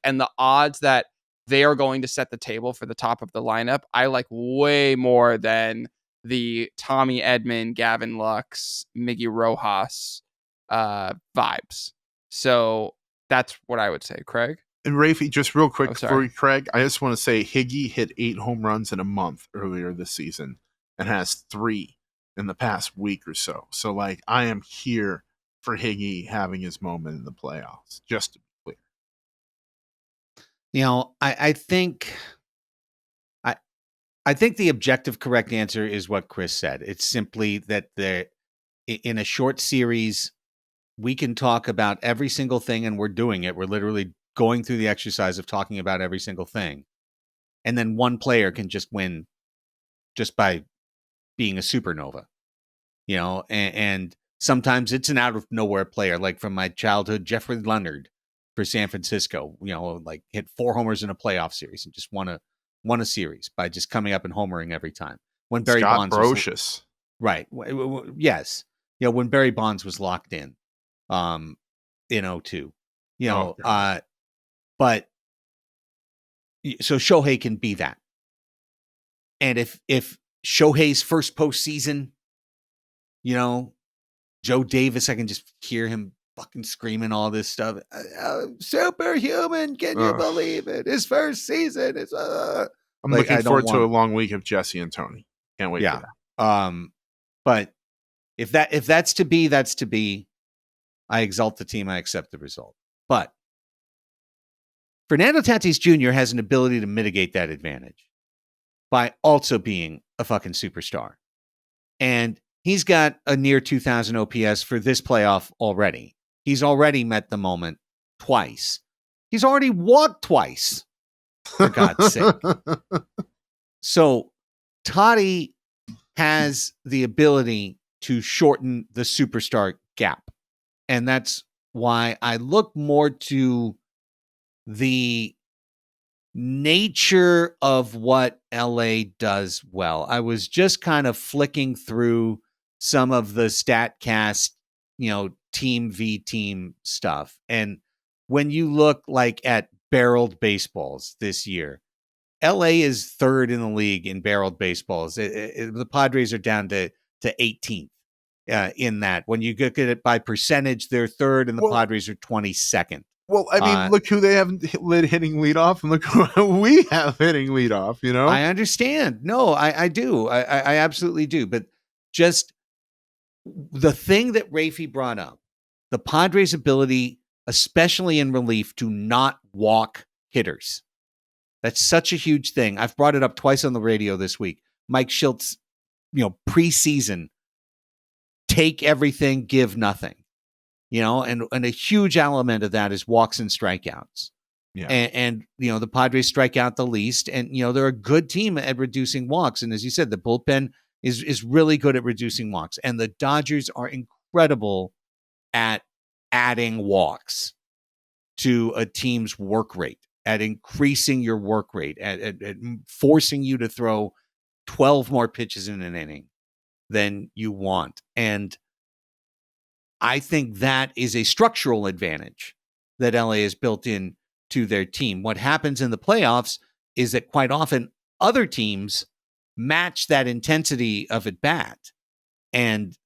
and the odds that they are going to set the table for the top of the lineup, I like way more than the Tommy Edman, Gavin Lux, Miggy Rojas vibes. So that's what I would say, Craig. And Raphie, just real quick for you, Craig, I just want to say Higgy hit 8 home runs in a month earlier this season and has 3 in the past week or so. So, I am here for Higgy having his moment in the playoffs, just to be clear. I think the objective correct answer is what Chris said. It's simply that in a short series, we can talk about every single thing, and we're doing it. We're literally going through the exercise of talking about every single thing. And then one player can just win just by being a supernova, and sometimes it's an out of nowhere player, like from my childhood, Jeffrey Leonard for San Francisco, hit 4 homers in a playoff series and just won a series by just coming up and homering every time. When Barry Scott Bonds Brocious. Right. Yes. When Barry Bonds was locked in, in 2002, but so Shohei can be that. And if Shohei's first postseason, Joe Davis, I can just hear him fucking screaming all this stuff. Superhuman, can you believe it? His first season is. I'm looking forward to a long week of Jesse and Tony. Can't wait for that. But if that's to be, that's to be. I exalt the team. I accept the result. But Fernando Tatis Jr. has an ability to mitigate that advantage by also being a fucking superstar. And he's got a near 2,000 OPS for this playoff already. He's already met the moment twice. He's already walked twice, for God's sake. So Toddy has the ability to shorten the superstar gap. And that's why I look more to the nature of what LA does well. I was just kind of flicking through some of the StatCast, team v team stuff. And when you look at barreled baseballs this year, LA is 3rd in the league in barreled baseballs. The Padres are down to 18th in that. When you look at it by percentage, they're 3rd and the Padres are 22nd. Well, I mean, look who they have hitting leadoff, and look who we have hitting leadoff, I understand. No, I do. I absolutely do. But just the thing that Raphie brought up, the Padres' ability, especially in relief, to not walk hitters. That's such a huge thing. I've brought it up twice on the radio this week. Mike Schiltz, preseason, take everything, give nothing. And a huge element of that is walks and strikeouts. Yeah. And the Padres strike out the least, and they're a good team at reducing walks. And as you said, the bullpen is really good at reducing walks. And the Dodgers are incredible at adding walks to a team's work rate, at increasing your work rate, at forcing you to throw 12 more pitches in an inning than you want. And I think that is a structural advantage that LA has built in to their team. What happens in the playoffs is that quite often other teams match that intensity of at bat and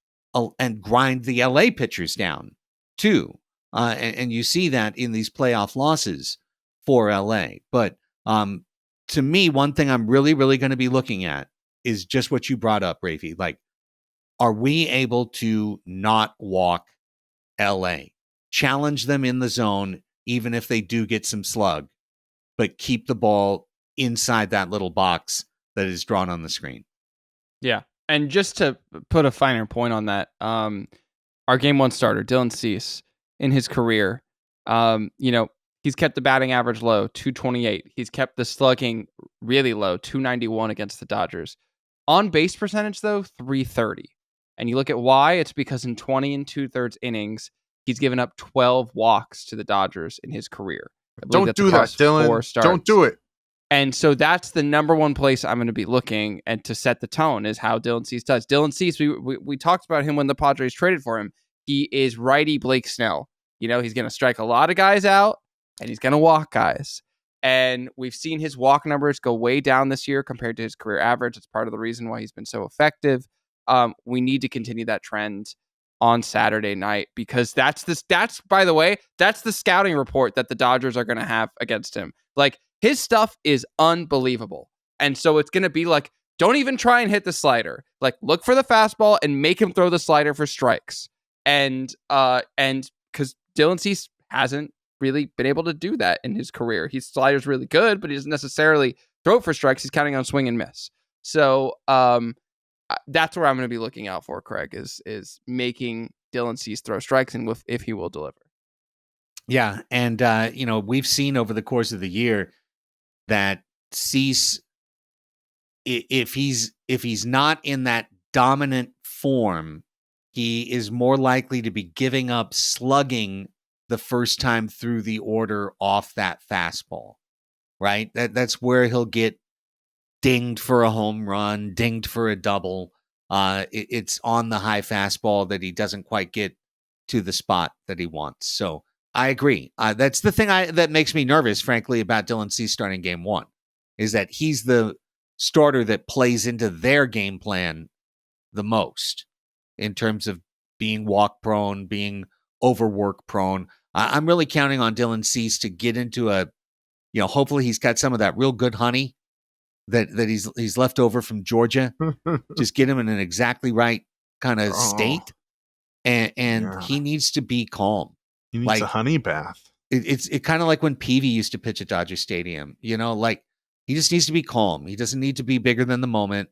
grind the LA pitchers down too. And you see that in these playoff losses for LA. But to me, one thing I'm really, really going to be looking at is just what you brought up, Raphie. Are we able to not walk LA? Challenge them in the zone, even if they do get some slug, but keep the ball inside that little box that is drawn on the screen. Yeah. And just to put a finer point on that, our game 1 starter, Dylan Cease, in his career, he's kept the batting average low, 228. He's kept the slugging really low, 291 against the Dodgers. On base percentage, though, 330. And you look at why, it's because in 20 2/3 innings, he's given up 12 walks to the Dodgers in his career. Don't do that, Dylan. Don't do it. And so that's the number one place I'm going to be looking, and to set the tone is how Dylan Cease does. Dylan Cease, we talked about him when the Padres traded for him. He is righty Blake Snell. He's going to strike a lot of guys out, and he's going to walk guys. And we've seen his walk numbers go way down this year compared to his career average. It's part of the reason why he's been so effective. We need to continue that trend on Saturday night, because that's by the way, that's the scouting report that the Dodgers are going to have against him. Like, his stuff is unbelievable. And so it's going to be like, don't even try and hit the slider. Like, look for the fastball and make him throw the slider for strikes. And because Dylan Cease hasn't really been able to do that in his career. His slider's really good, but he doesn't necessarily throw it for strikes. He's counting on swing and miss. So that's where I'm going to be looking out for, Craig, is making Dylan Cease throw strikes, and if he will deliver. Yeah, and we've seen over the course of the year that Cease, if he's not in that dominant form, he is more likely to be giving up slugging the first time through the order off that fastball, right? That's where he'll get dinged for a home run, dinged for a double. It's on the high fastball that he doesn't quite get to the spot that he wants. So I agree. That's the thing that makes me nervous, frankly, about Dylan Cease starting game one, is that he's the starter that plays into their game plan the most in terms of being walk prone, being overwork prone. I'm really counting on Dylan Cease to get into hopefully he's got some of that real good honey that he's left over from Georgia. Just get him in an exactly right kind of state. And he needs to be calm. He needs a honey bath. It's kind of like when Peavy used to pitch at Dodger Stadium. He just needs to be calm. He doesn't need to be bigger than the moment.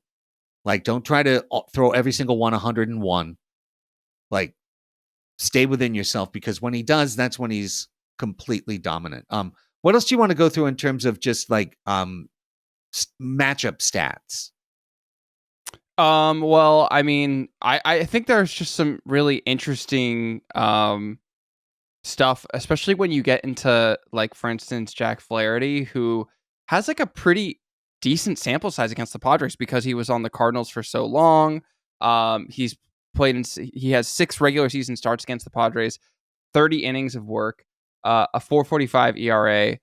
Like, don't try to throw every single one 101. Like, stay within yourself, because when he does, that's when he's completely dominant. What else do you want to go through in terms of just like matchup stats? Well, I mean, I think there's just some really interesting stuff, especially when you get into, like, for instance, Jack Flaherty, who has like a pretty decent sample size against the Padres because he was on the Cardinals for so long. He has 6 regular season starts against the Padres, 30 innings of work, a 4.45 ERA.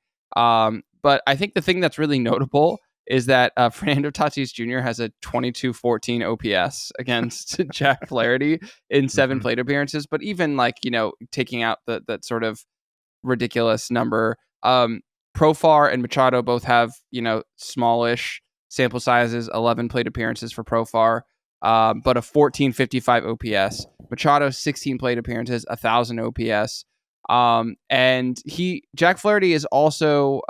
But I think the thing that's really notable is that Fernando Tatis Jr. has a 22.14 OPS against Jack Flaherty in 7 plate appearances. But even taking out that sort of ridiculous number, Profar and Machado both have, smallish sample sizes, 11 plate appearances for Profar, but a 14.55 OPS. Machado, 16 plate appearances, 1,000 OPS. And Jack Flaherty is also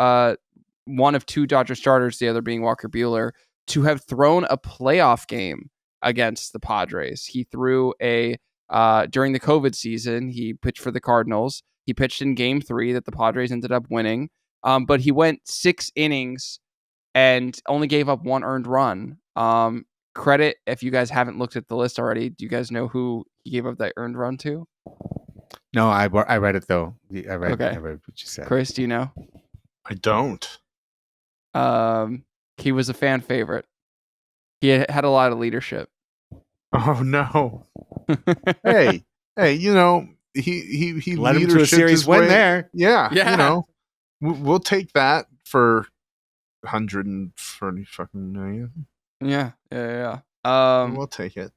one of 2 Dodger starters, the other being Walker Buehler, to have thrown a playoff game against the Padres. He threw during the COVID season, he pitched for the Cardinals. He pitched in game 3 that the Padres ended up winning. But he went 6 innings and only gave up 1 earned run. Credit, if you guys haven't looked at the list already, do you guys know who he gave up that earned run to? No, I read it, though. I read what you said. Chris, do you know? I don't. He was a fan favorite. He had a lot of leadership. Oh, no. Hey, he led him to a series win there. Yeah. We'll take that for 140 fucking million. Yeah. We'll take it.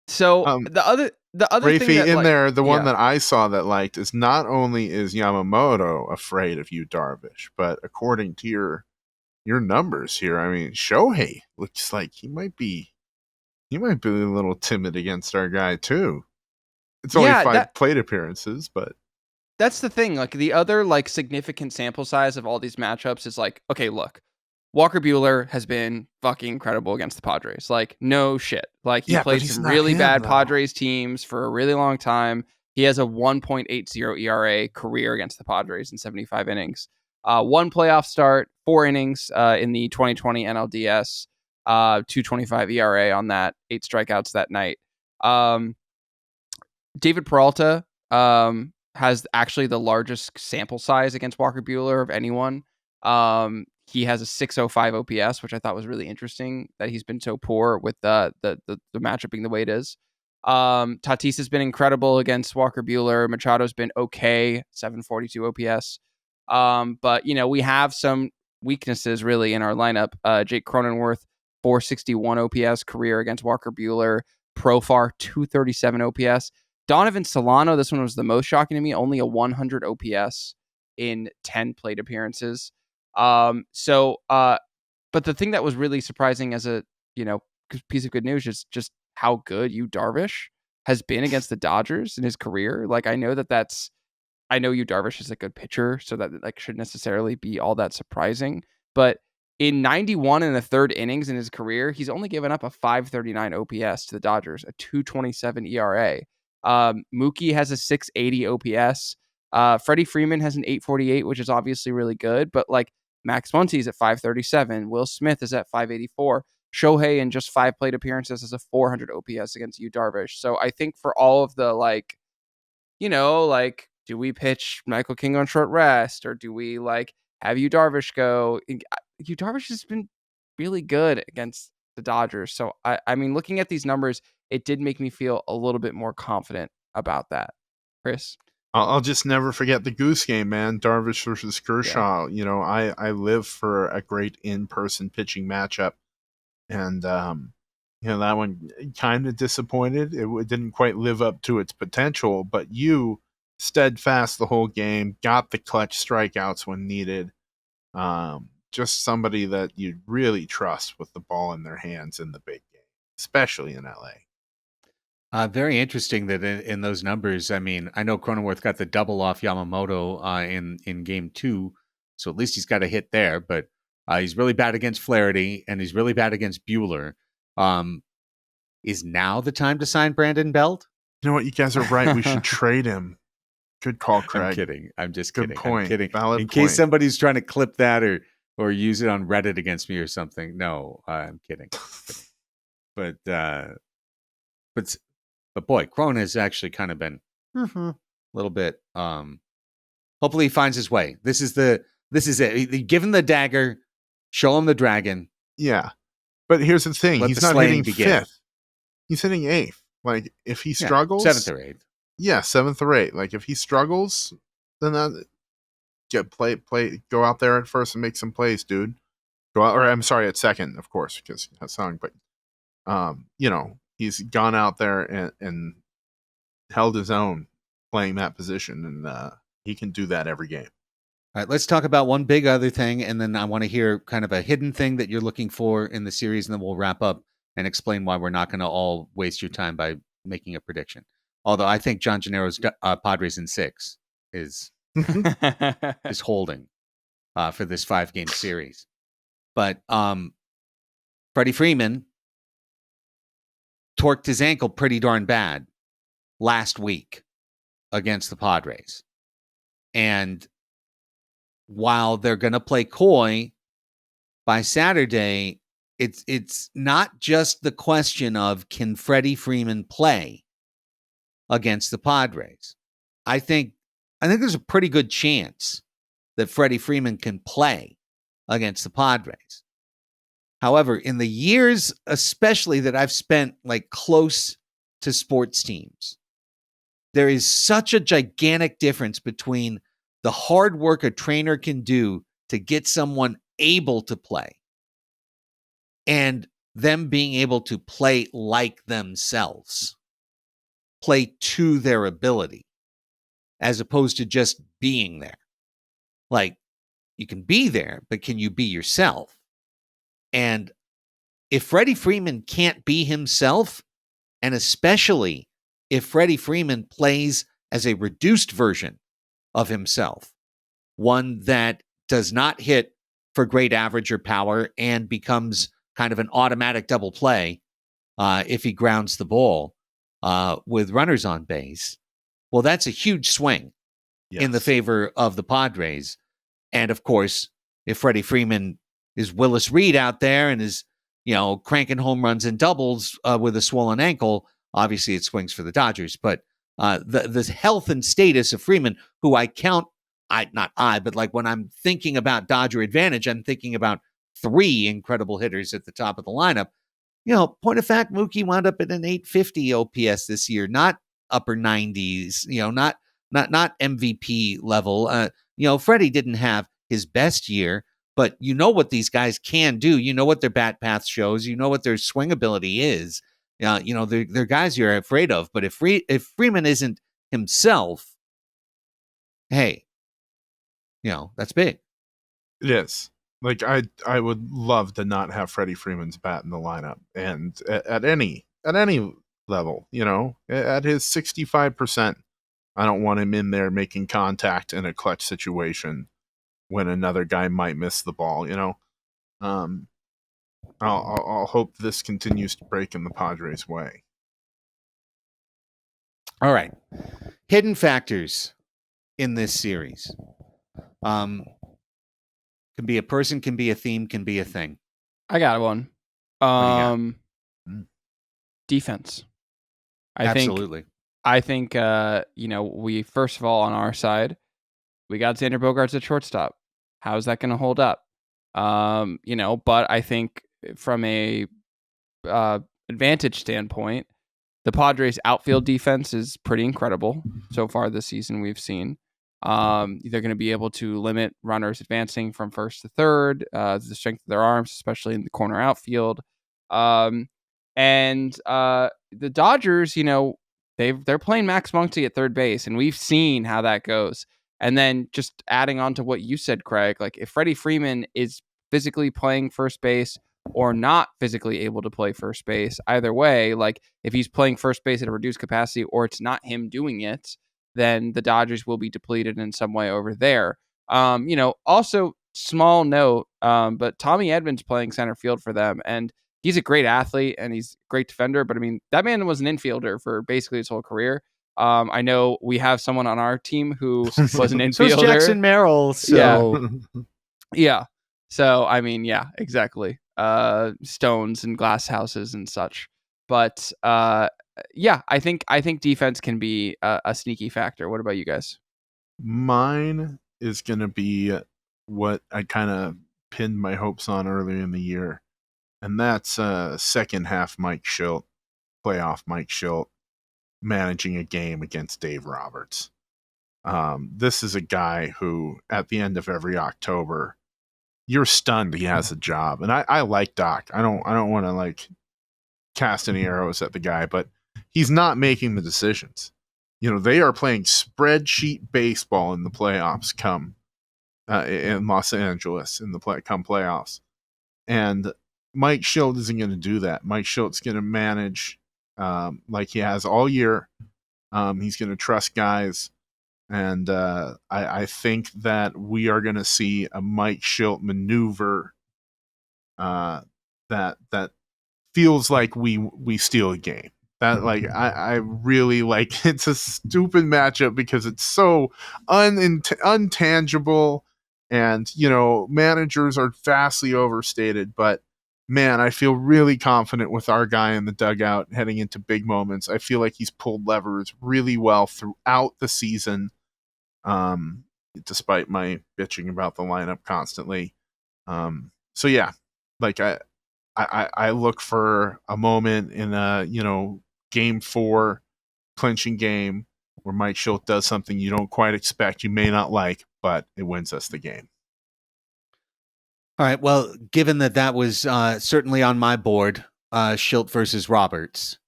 So the other Raphie, thing that, in there, the one that I saw that liked is, not only is Yamamoto afraid of you, Darvish, but according to your numbers here, I mean, Shohei looks like he might be a little timid against our guy too. It's only 5 plate appearances, but that's the thing. Like, the other significant sample size of all these matchups is like, okay, look, Walker Buehler has been fucking incredible against the Padres. Like, no shit. Like, he played some really bad Padres teams for a really long time. He has a 1.80 ERA career against the Padres in 75 innings. 1 playoff start, 4 innings in the 2020 NLDS, 2.25 ERA on that, 8 strikeouts that night. David Peralta has actually the largest sample size against Walker Buehler of anyone. He has a 605 OPS, which I thought was really interesting that he's been so poor with the matchup being the way it is. Tatis has been incredible against Walker Buehler. Machado's been okay, 742 OPS. But we have some weaknesses really in our lineup. Jake Cronenworth, 461 OPS career against Walker Buehler. Profar, 237 OPS. Donovan Solano, this one was the most shocking to me, only a 100 OPS in 10 plate appearances. But the thing that was really surprising as a, piece of good news is just how good Yu Darvish has been against the Dodgers in his career. Like, I know Yu Darvish is a good pitcher, so that shouldn't necessarily be all that surprising. But in 91 and a third innings in his career, he's only given up a 539 OPS to the Dodgers, a 227 ERA. Mookie has a 680 OPS. Freddie Freeman has an 848, which is obviously really good, but Max Muncy's at 537. Will Smith is at 584. Shohei in just 5 plate appearances has a 400 OPS against Yu Darvish. So I think for all of the do we pitch Michael King on short rest, or do we have Yu Darvish go? Yu Darvish has been really good against the Dodgers. So I mean, looking at these numbers, it did make me feel a little bit more confident about that. Chris? I'll just never forget the Goose Game, man. Darvish versus Kershaw. Yeah. I live for a great in-person pitching matchup. And, that one kind of disappointed. It didn't quite live up to its potential, but you steadfast the whole game, got the clutch strikeouts when needed. Just somebody that you really trust with the ball in their hands in the big game, especially in LA. Very interesting that in those numbers, I mean, I know Cronenworth got the double off Yamamoto in game 2, so at least he's got a hit there, but he's really bad against Flaherty, and he's really bad against Buehler. Is now the time to sign Brandon Belt? You know what? You guys are right. We should trade him. Good call, Craig. I'm kidding. I'm just Good kidding. point. I'm kidding. Valid in point. case somebody's trying to clip that or use it on Reddit against me or something. No, I'm kidding. But boy, Cron has actually kind of been a little bit. Hopefully, he finds his way. This is it. Give him the dagger. Show him the dragon. Yeah, but here's the thing: he's not hitting fifth. He's hitting 8th. If he struggles, 7th or 8th. Yeah, 7th or 8th. If he struggles, then go out there at first and make some plays, dude. Go out, or I'm sorry, at second, of course, because that's song. But he's gone out there and held his own playing that position, and he can do that every game. All right, let's talk about one big other thing, and then I want to hear kind of a hidden thing that you're looking for in the series, and then we'll wrap up and explain why we're not going to all waste your time by making a prediction. Although I think John Gennaro's Padres in 6 is holding for this 5-game series. But Freddie Freeman torqued his ankle pretty darn bad last week against the Padres. And while they're going to play coy by Saturday, it's not just the question of can Freddie Freeman play against the Padres. I think there's a pretty good chance that Freddie Freeman can play against the Padres. However, in the years especially that I've spent close to sports teams, there is such a gigantic difference between the hard work a trainer can do to get someone able to play and them being able to play like themselves, play to their ability, as opposed to just being there. You can be there, but can you be yourself? And if Freddie Freeman can't be himself, and especially if Freddie Freeman plays as a reduced version of himself, one that does not hit for great average or power and becomes kind of an automatic double play if he grounds the ball with runners on base, well, that's a huge swing in the favor of the Padres. And of course, if Freddie Freeman is Willis Reed out there and is, cranking home runs and doubles with a swollen ankle, obviously it swings for the Dodgers. But the health and status of Freeman, who I count, but like when I'm thinking about Dodger advantage, I'm thinking about 3 incredible hitters at the top of the lineup. Point of fact, Mookie wound up at an 850 OPS this year, not upper 90s, not MVP level. Freddie didn't have his best year, but you know what these guys can do. You know what their bat path shows. You know what their swing ability is. They're guys you're afraid of. But if Freeman isn't himself, hey, that's big. It is. Like I would love to not have Freddie Freeman's bat in the lineup, and at any level, at his 65%, I don't want him in there making contact in a clutch situation when another guy might miss the ball. I'll hope this continues to break in the Padres' way. All right, hidden factors in this series. Can be a person, can be a theme, can be a thing. I got one. Defense. Absolutely. I think we first of all on our side, we got Xander Bogaerts at shortstop. How is that going to hold up? But I think from a advantage standpoint, the Padres' outfield defense is pretty incredible so far this season. We've seen. They're going to be able to limit runners advancing from first to third, the strength of their arms, especially in the corner outfield. And the Dodgers, they're playing Max Muncy at third base, and we've seen how that goes. And then just adding on to what you said, Craig, like if Freddie Freeman is physically playing first base or not physically able to play first base, either way, like if he's playing first base at a reduced capacity or it's not him doing it, then the Dodgers will be depleted in some way over there. Also small note, but Tommy Edman's playing center field for them, and he's a great athlete and he's a great defender. But I mean, that man was an infielder for basically his whole career. I know we have someone on our team who was an infielder. So is Jackson Merrill. So yeah. So I mean, yeah, exactly. Stones and glass houses and such. But I think defense can be a sneaky factor. What about you guys? Mine is going to be what I kind of pinned my hopes on earlier in the year, and that's second half Mike Shildt, playoff Mike Shildt, managing a game against Dave Roberts. This is a guy who, at the end of every October, you're stunned he has a job. And I like Doc. I don't want to like cast any arrows at the guy, but he's not making the decisions. They are playing spreadsheet baseball in the playoffs come in Los Angeles in the come playoffs. And Mike Shildt isn't going to do that. Mike Schildt's going to manage like he has all year. He's going to trust guys. And I think that we are going to see a Mike Shildt maneuver that feels like we steal a game. That like I really like. It's a stupid matchup because it's so untangible, and managers are vastly overstated. But man, I feel really confident with our guy in the dugout heading into big moments. I feel like he's pulled levers really well throughout the season. Despite my bitching about the lineup constantly. So yeah, like I look for a moment in a, game 4 clinching game where Mike Shildt does something you don't quite expect, you may not like, but it wins us the game. All right. Well, given that was certainly on my board, Shildt versus Roberts,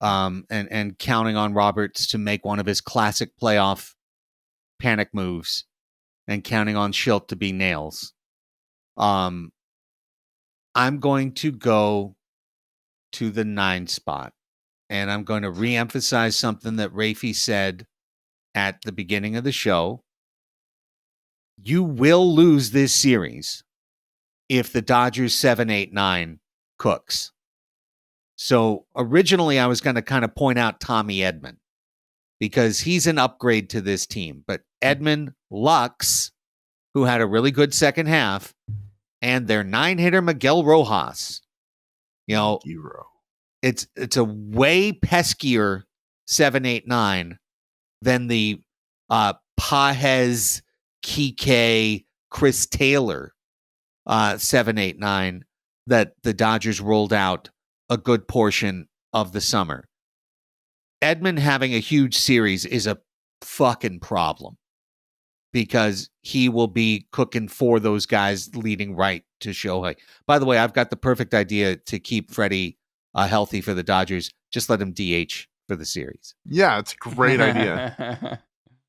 and counting on Roberts to make one of his classic playoff panic moves and counting on Shildt to be nails. I'm going to go to the 9 spot, and I'm going to reemphasize something that Raphie said at the beginning of the show. You will lose this series if the Dodgers 7-8-9 cooks. So originally I was going to kind of point out Tommy Edman, because he's an upgrade to this team. But Edman, Lux, who had a really good second half, and their 9-hitter Miguel Rojas. It's a way peskier 7-8-9 than the Pahez, Kike, Chris Taylor 7, 8, 9 that the Dodgers rolled out a good portion of the summer. Edman having a huge series is a fucking problem because he will be cooking for those guys leading right to Shohei. By the way, I've got the perfect idea to keep Freddie healthy for the Dodgers. Just let him DH for the series. Yeah, it's a great idea.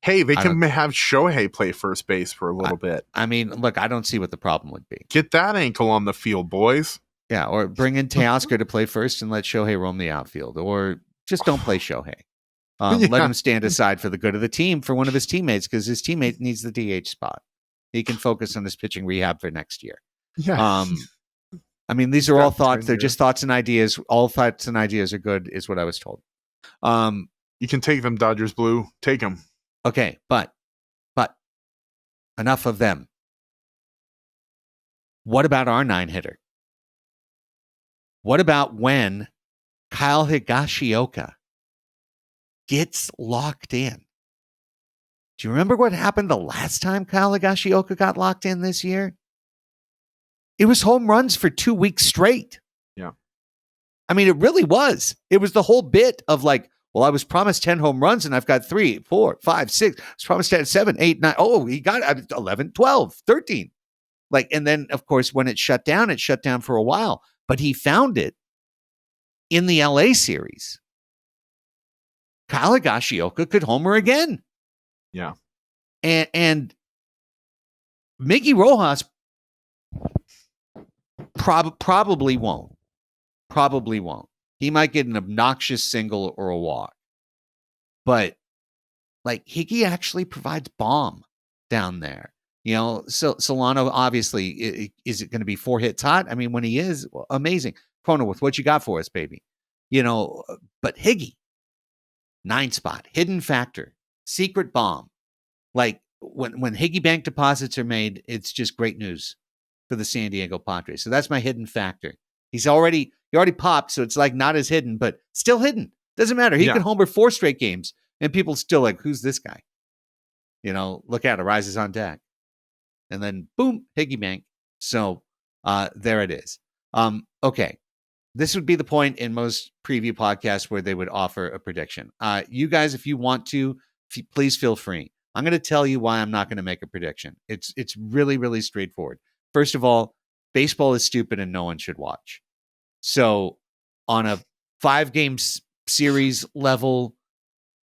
Hey, they can have Shohei play first base for a little bit. I mean, look, I don't see what the problem would be. Get that ankle on the field, boys. Yeah, or bring in Teoscar to play first and let Shohei roam the outfield. Or just don't play Shohei. Let him stand aside for the good of the team for one of his teammates because his teammate needs the DH spot. He can focus on his pitching rehab for next year. Yeah. I mean, these are all thoughts. They're just thoughts and ideas. All thoughts and ideas are good, is what I was told. You can take them, Dodgers Blue. Take them. Okay, but enough of them. What about our 9-hitter? What about when Kyle Higashioka gets locked in? Do you remember what happened the last time Kyle Higashioka got locked in this year? It was home runs for 2 weeks straight. Yeah. I mean, it really was. It was the whole bit of like, well, I was promised 10 home runs and I've got 3, 4, 5, 6. I was promised 10, 7, 8, 9. Oh, he got 11, 12, 13. Like, and then, of course, when it shut down for a while. But he found it in the LA series. Kyle Higashioka could homer again. Yeah. And Miggy Rojas probably won't. Probably won't. He might get an obnoxious single or a walk. But, like, Higgy actually provides bomb down there. You know, so Solano, obviously, is it going to be 4 hits hot? I mean, when he is, well, amazing. Cronenworth, what you got for us, baby? You know, but Higgy, 9 spot, hidden factor, secret bomb. Like, when Higgy Bank deposits are made, it's just great news for the San Diego Padres. So that's my hidden factor. He already popped, so it's like not as hidden, but still hidden. Doesn't matter. He can homer 4 straight games, and people still like, who's this guy? You know, look out, arises on deck. And then, boom, Higgy Bank. So there it is. Okay. This would be the point in most preview podcasts where they would offer a prediction. You guys, if you want to, please feel free. I'm going to tell you why I'm not going to make a prediction. It's really, really straightforward. First of all, baseball is stupid and no one should watch. So on a 5-game series level,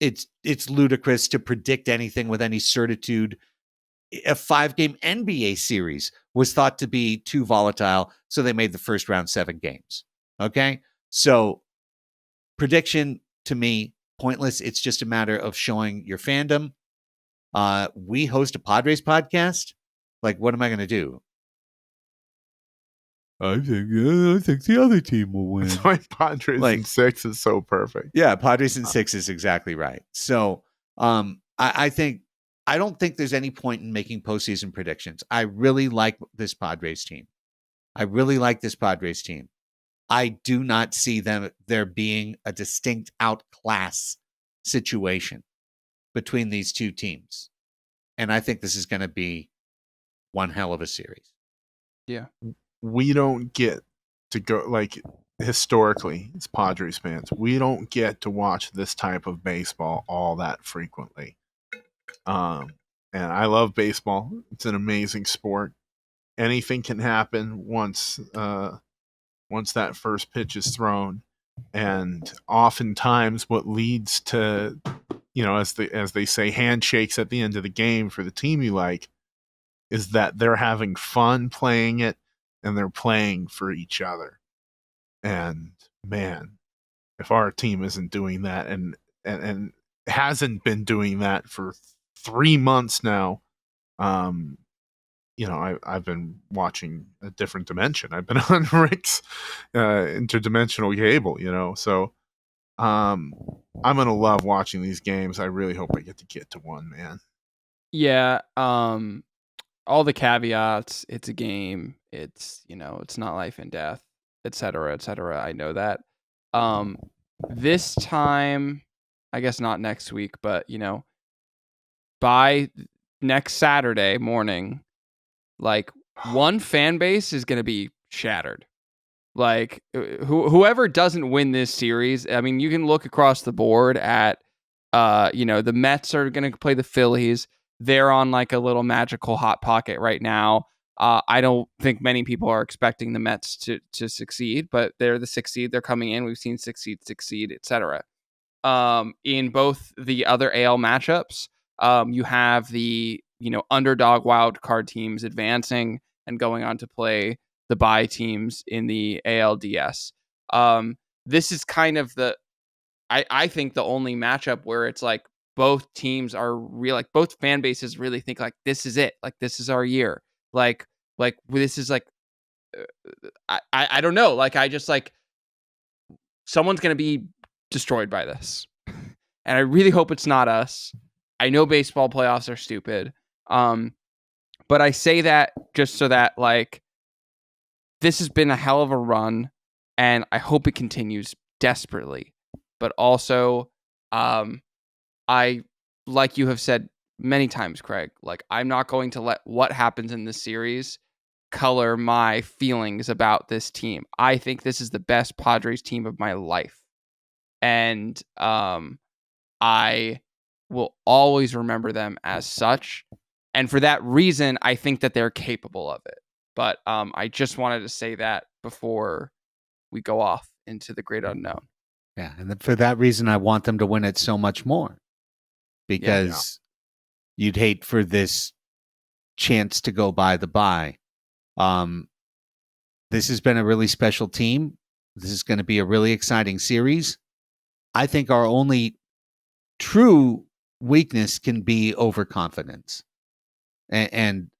it's ludicrous to predict anything with any certitude. A 5-game NBA series was thought to be too volatile, so they made the first round 7 games. Okay? So prediction, to me, pointless. It's just a matter of showing your fandom. We host a Padres podcast. Like, what am I going to do? I think the other team will win. That's why Padres in 6 is so perfect. Yeah, Padres in 6 is exactly right. So I don't think there's any point in making postseason predictions. I really like this Padres team. I do not see there being a distinct outclass situation between these two teams. And I think this is going to be one hell of a series. Yeah. We don't get to go, like, historically, as Padres fans, we don't get to watch this type of baseball all that frequently. And I love baseball. It's an amazing sport. Anything can happen once that first pitch is thrown. And oftentimes what leads to, you know, as they say, handshakes at the end of the game for the team you like, is that they're having fun playing it and they're playing for each other. And man, if our team isn't doing that and hasn't been doing that for 3 months now, you know, I've been watching a different dimension. I've been on Rick's interdimensional cable, you know, so I'm gonna love watching these games. I really hope I get to one, man. Yeah, all the caveats. It's a game. It's, you know, it's not life and death, et cetera, et cetera. I know that. This time, I guess not next week, but, you know, by next Saturday morning, like one fan base is going to be shattered. Like whoever doesn't win this series, I mean, you can look across the board at, the Mets are going to play the Phillies. They're on like a little magical hot pocket right now. I don't think many people are expecting the Mets to succeed, but they're the 6th seed. They're coming in. We've seen 6 seed, etc. In both the other AL matchups, you have the underdog wild card teams advancing and going on to play the bye teams in the ALDS. This is kind of I think the only matchup where it's like both teams are real, like both fan bases really think like this is it, like this is our year, like this is like I don't know, like I just like someone's gonna be destroyed by this, and I really hope it's not us. I know baseball playoffs are stupid, but I say that just so that like this has been a hell of a run, and I hope it continues desperately. But also, I, like you have said many times, Craig, like I'm not going to let what happens in this series color my feelings about this team. I think this is the best Padres team of my life. And I will always remember them as such. And for that reason, I think that they're capable of it. But I just wanted to say that before we go off into the great unknown. Yeah, and for that reason, I want them to win it so much more. Because you'd hate for this chance to go by the by. This has been a really special team. This is going to be a really exciting series. I think our only true weakness can be overconfidence. And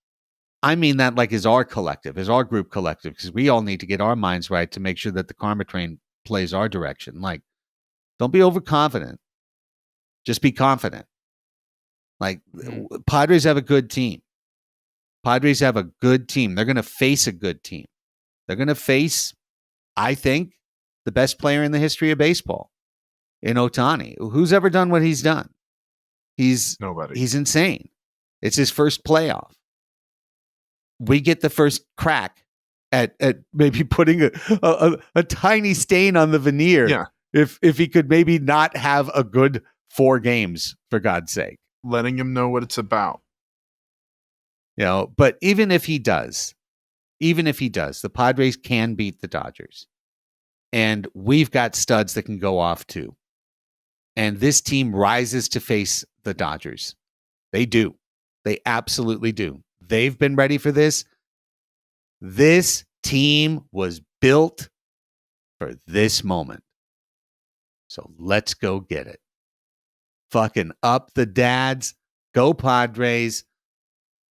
I mean that like as our collective, as our group collective, because we all need to get our minds right to make sure that the karma train plays our direction. Like, don't be overconfident. Just be confident. Like, Padres have a good team. Padres have a good team. They're going to face a good team. They're going to face, I think, the best player in the history of baseball in Ohtani. Who's ever done what he's done? Nobody. He's insane. It's his first playoff. We get the first crack at maybe putting a tiny stain on the veneer. Yeah. If he could maybe not have a good 4 games, for God's sake. Letting him know what it's about. But even if he does, the Padres can beat the Dodgers. And we've got studs that can go off too. And this team rises to face the Dodgers. They do. They absolutely do. They've been ready for this. This team was built for this moment. So let's go get it. Fucking up the dads. Go Padres.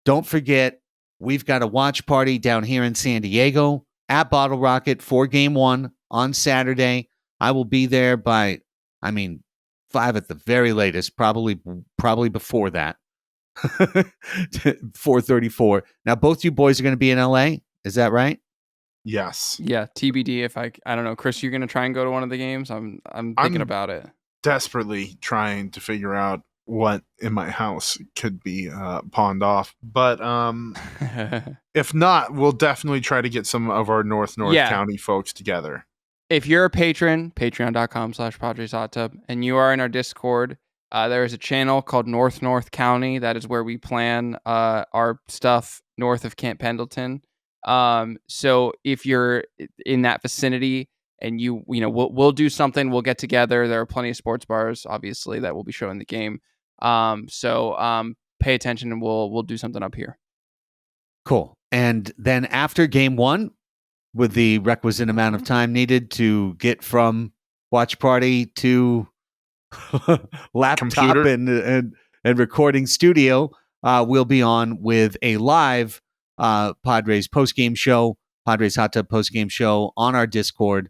Don't forget, we've got a watch party down here in San Diego at Bottle Rocket for Game 1 on Saturday. I will be there by, 5 at the very latest, probably before that. 4:34. Now, both you boys are going to be in LA. Is that right? Yes. Yeah, TBD. If I don't know, Chris, you're going to try and go to one of the games. I'm thinking about it. Desperately trying to figure out what in my house could be pawned off, but if not, we'll definitely try to get some of our North County folks together. If you're a patron, patreon.com/PadresHotTub, and you are in our Discord, there is a channel called North County. That is where we plan our stuff north of Camp Pendleton. So if you're in that vicinity and we'll do something, we'll get together. There are plenty of sports bars, obviously, that will be showing the game. So pay attention and we'll do something up here. Cool. And then after Game 1, with the requisite amount of time needed to get from watch party to laptop and recording studio, we'll be on with a live Padres postgame show, Padres Hot Tub postgame show on our Discord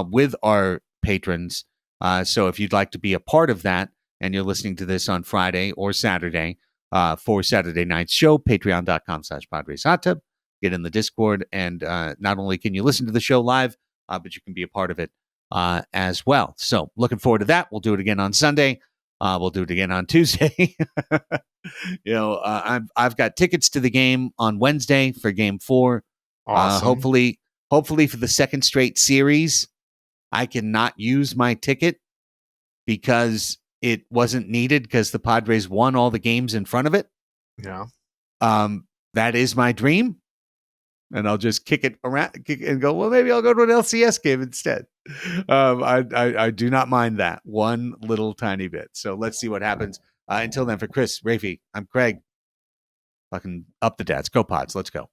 with our patrons. So if you'd like to be a part of that and you're listening to this on Friday or Saturday for Saturday night's show, patreon.com/Padres Hot Tub. Get in the Discord, and not only can you listen to the show live, but you can be a part of it as well. So looking forward to that. We'll do it again on Sunday. We'll do it again on Tuesday. I've got tickets to the game on Wednesday for Game 4. Awesome. Hopefully for the second straight series, I cannot use my ticket because it wasn't needed because the Padres won all the games in front of it. Yeah. That is my dream. And I'll just kick it around and go, well, maybe I'll go to an LCS game instead. I do not mind that one little tiny bit. So let's see what happens. Until then, for Chris, Raphie, I'm Craig. Fucking up the dads. Go Pods. Let's go.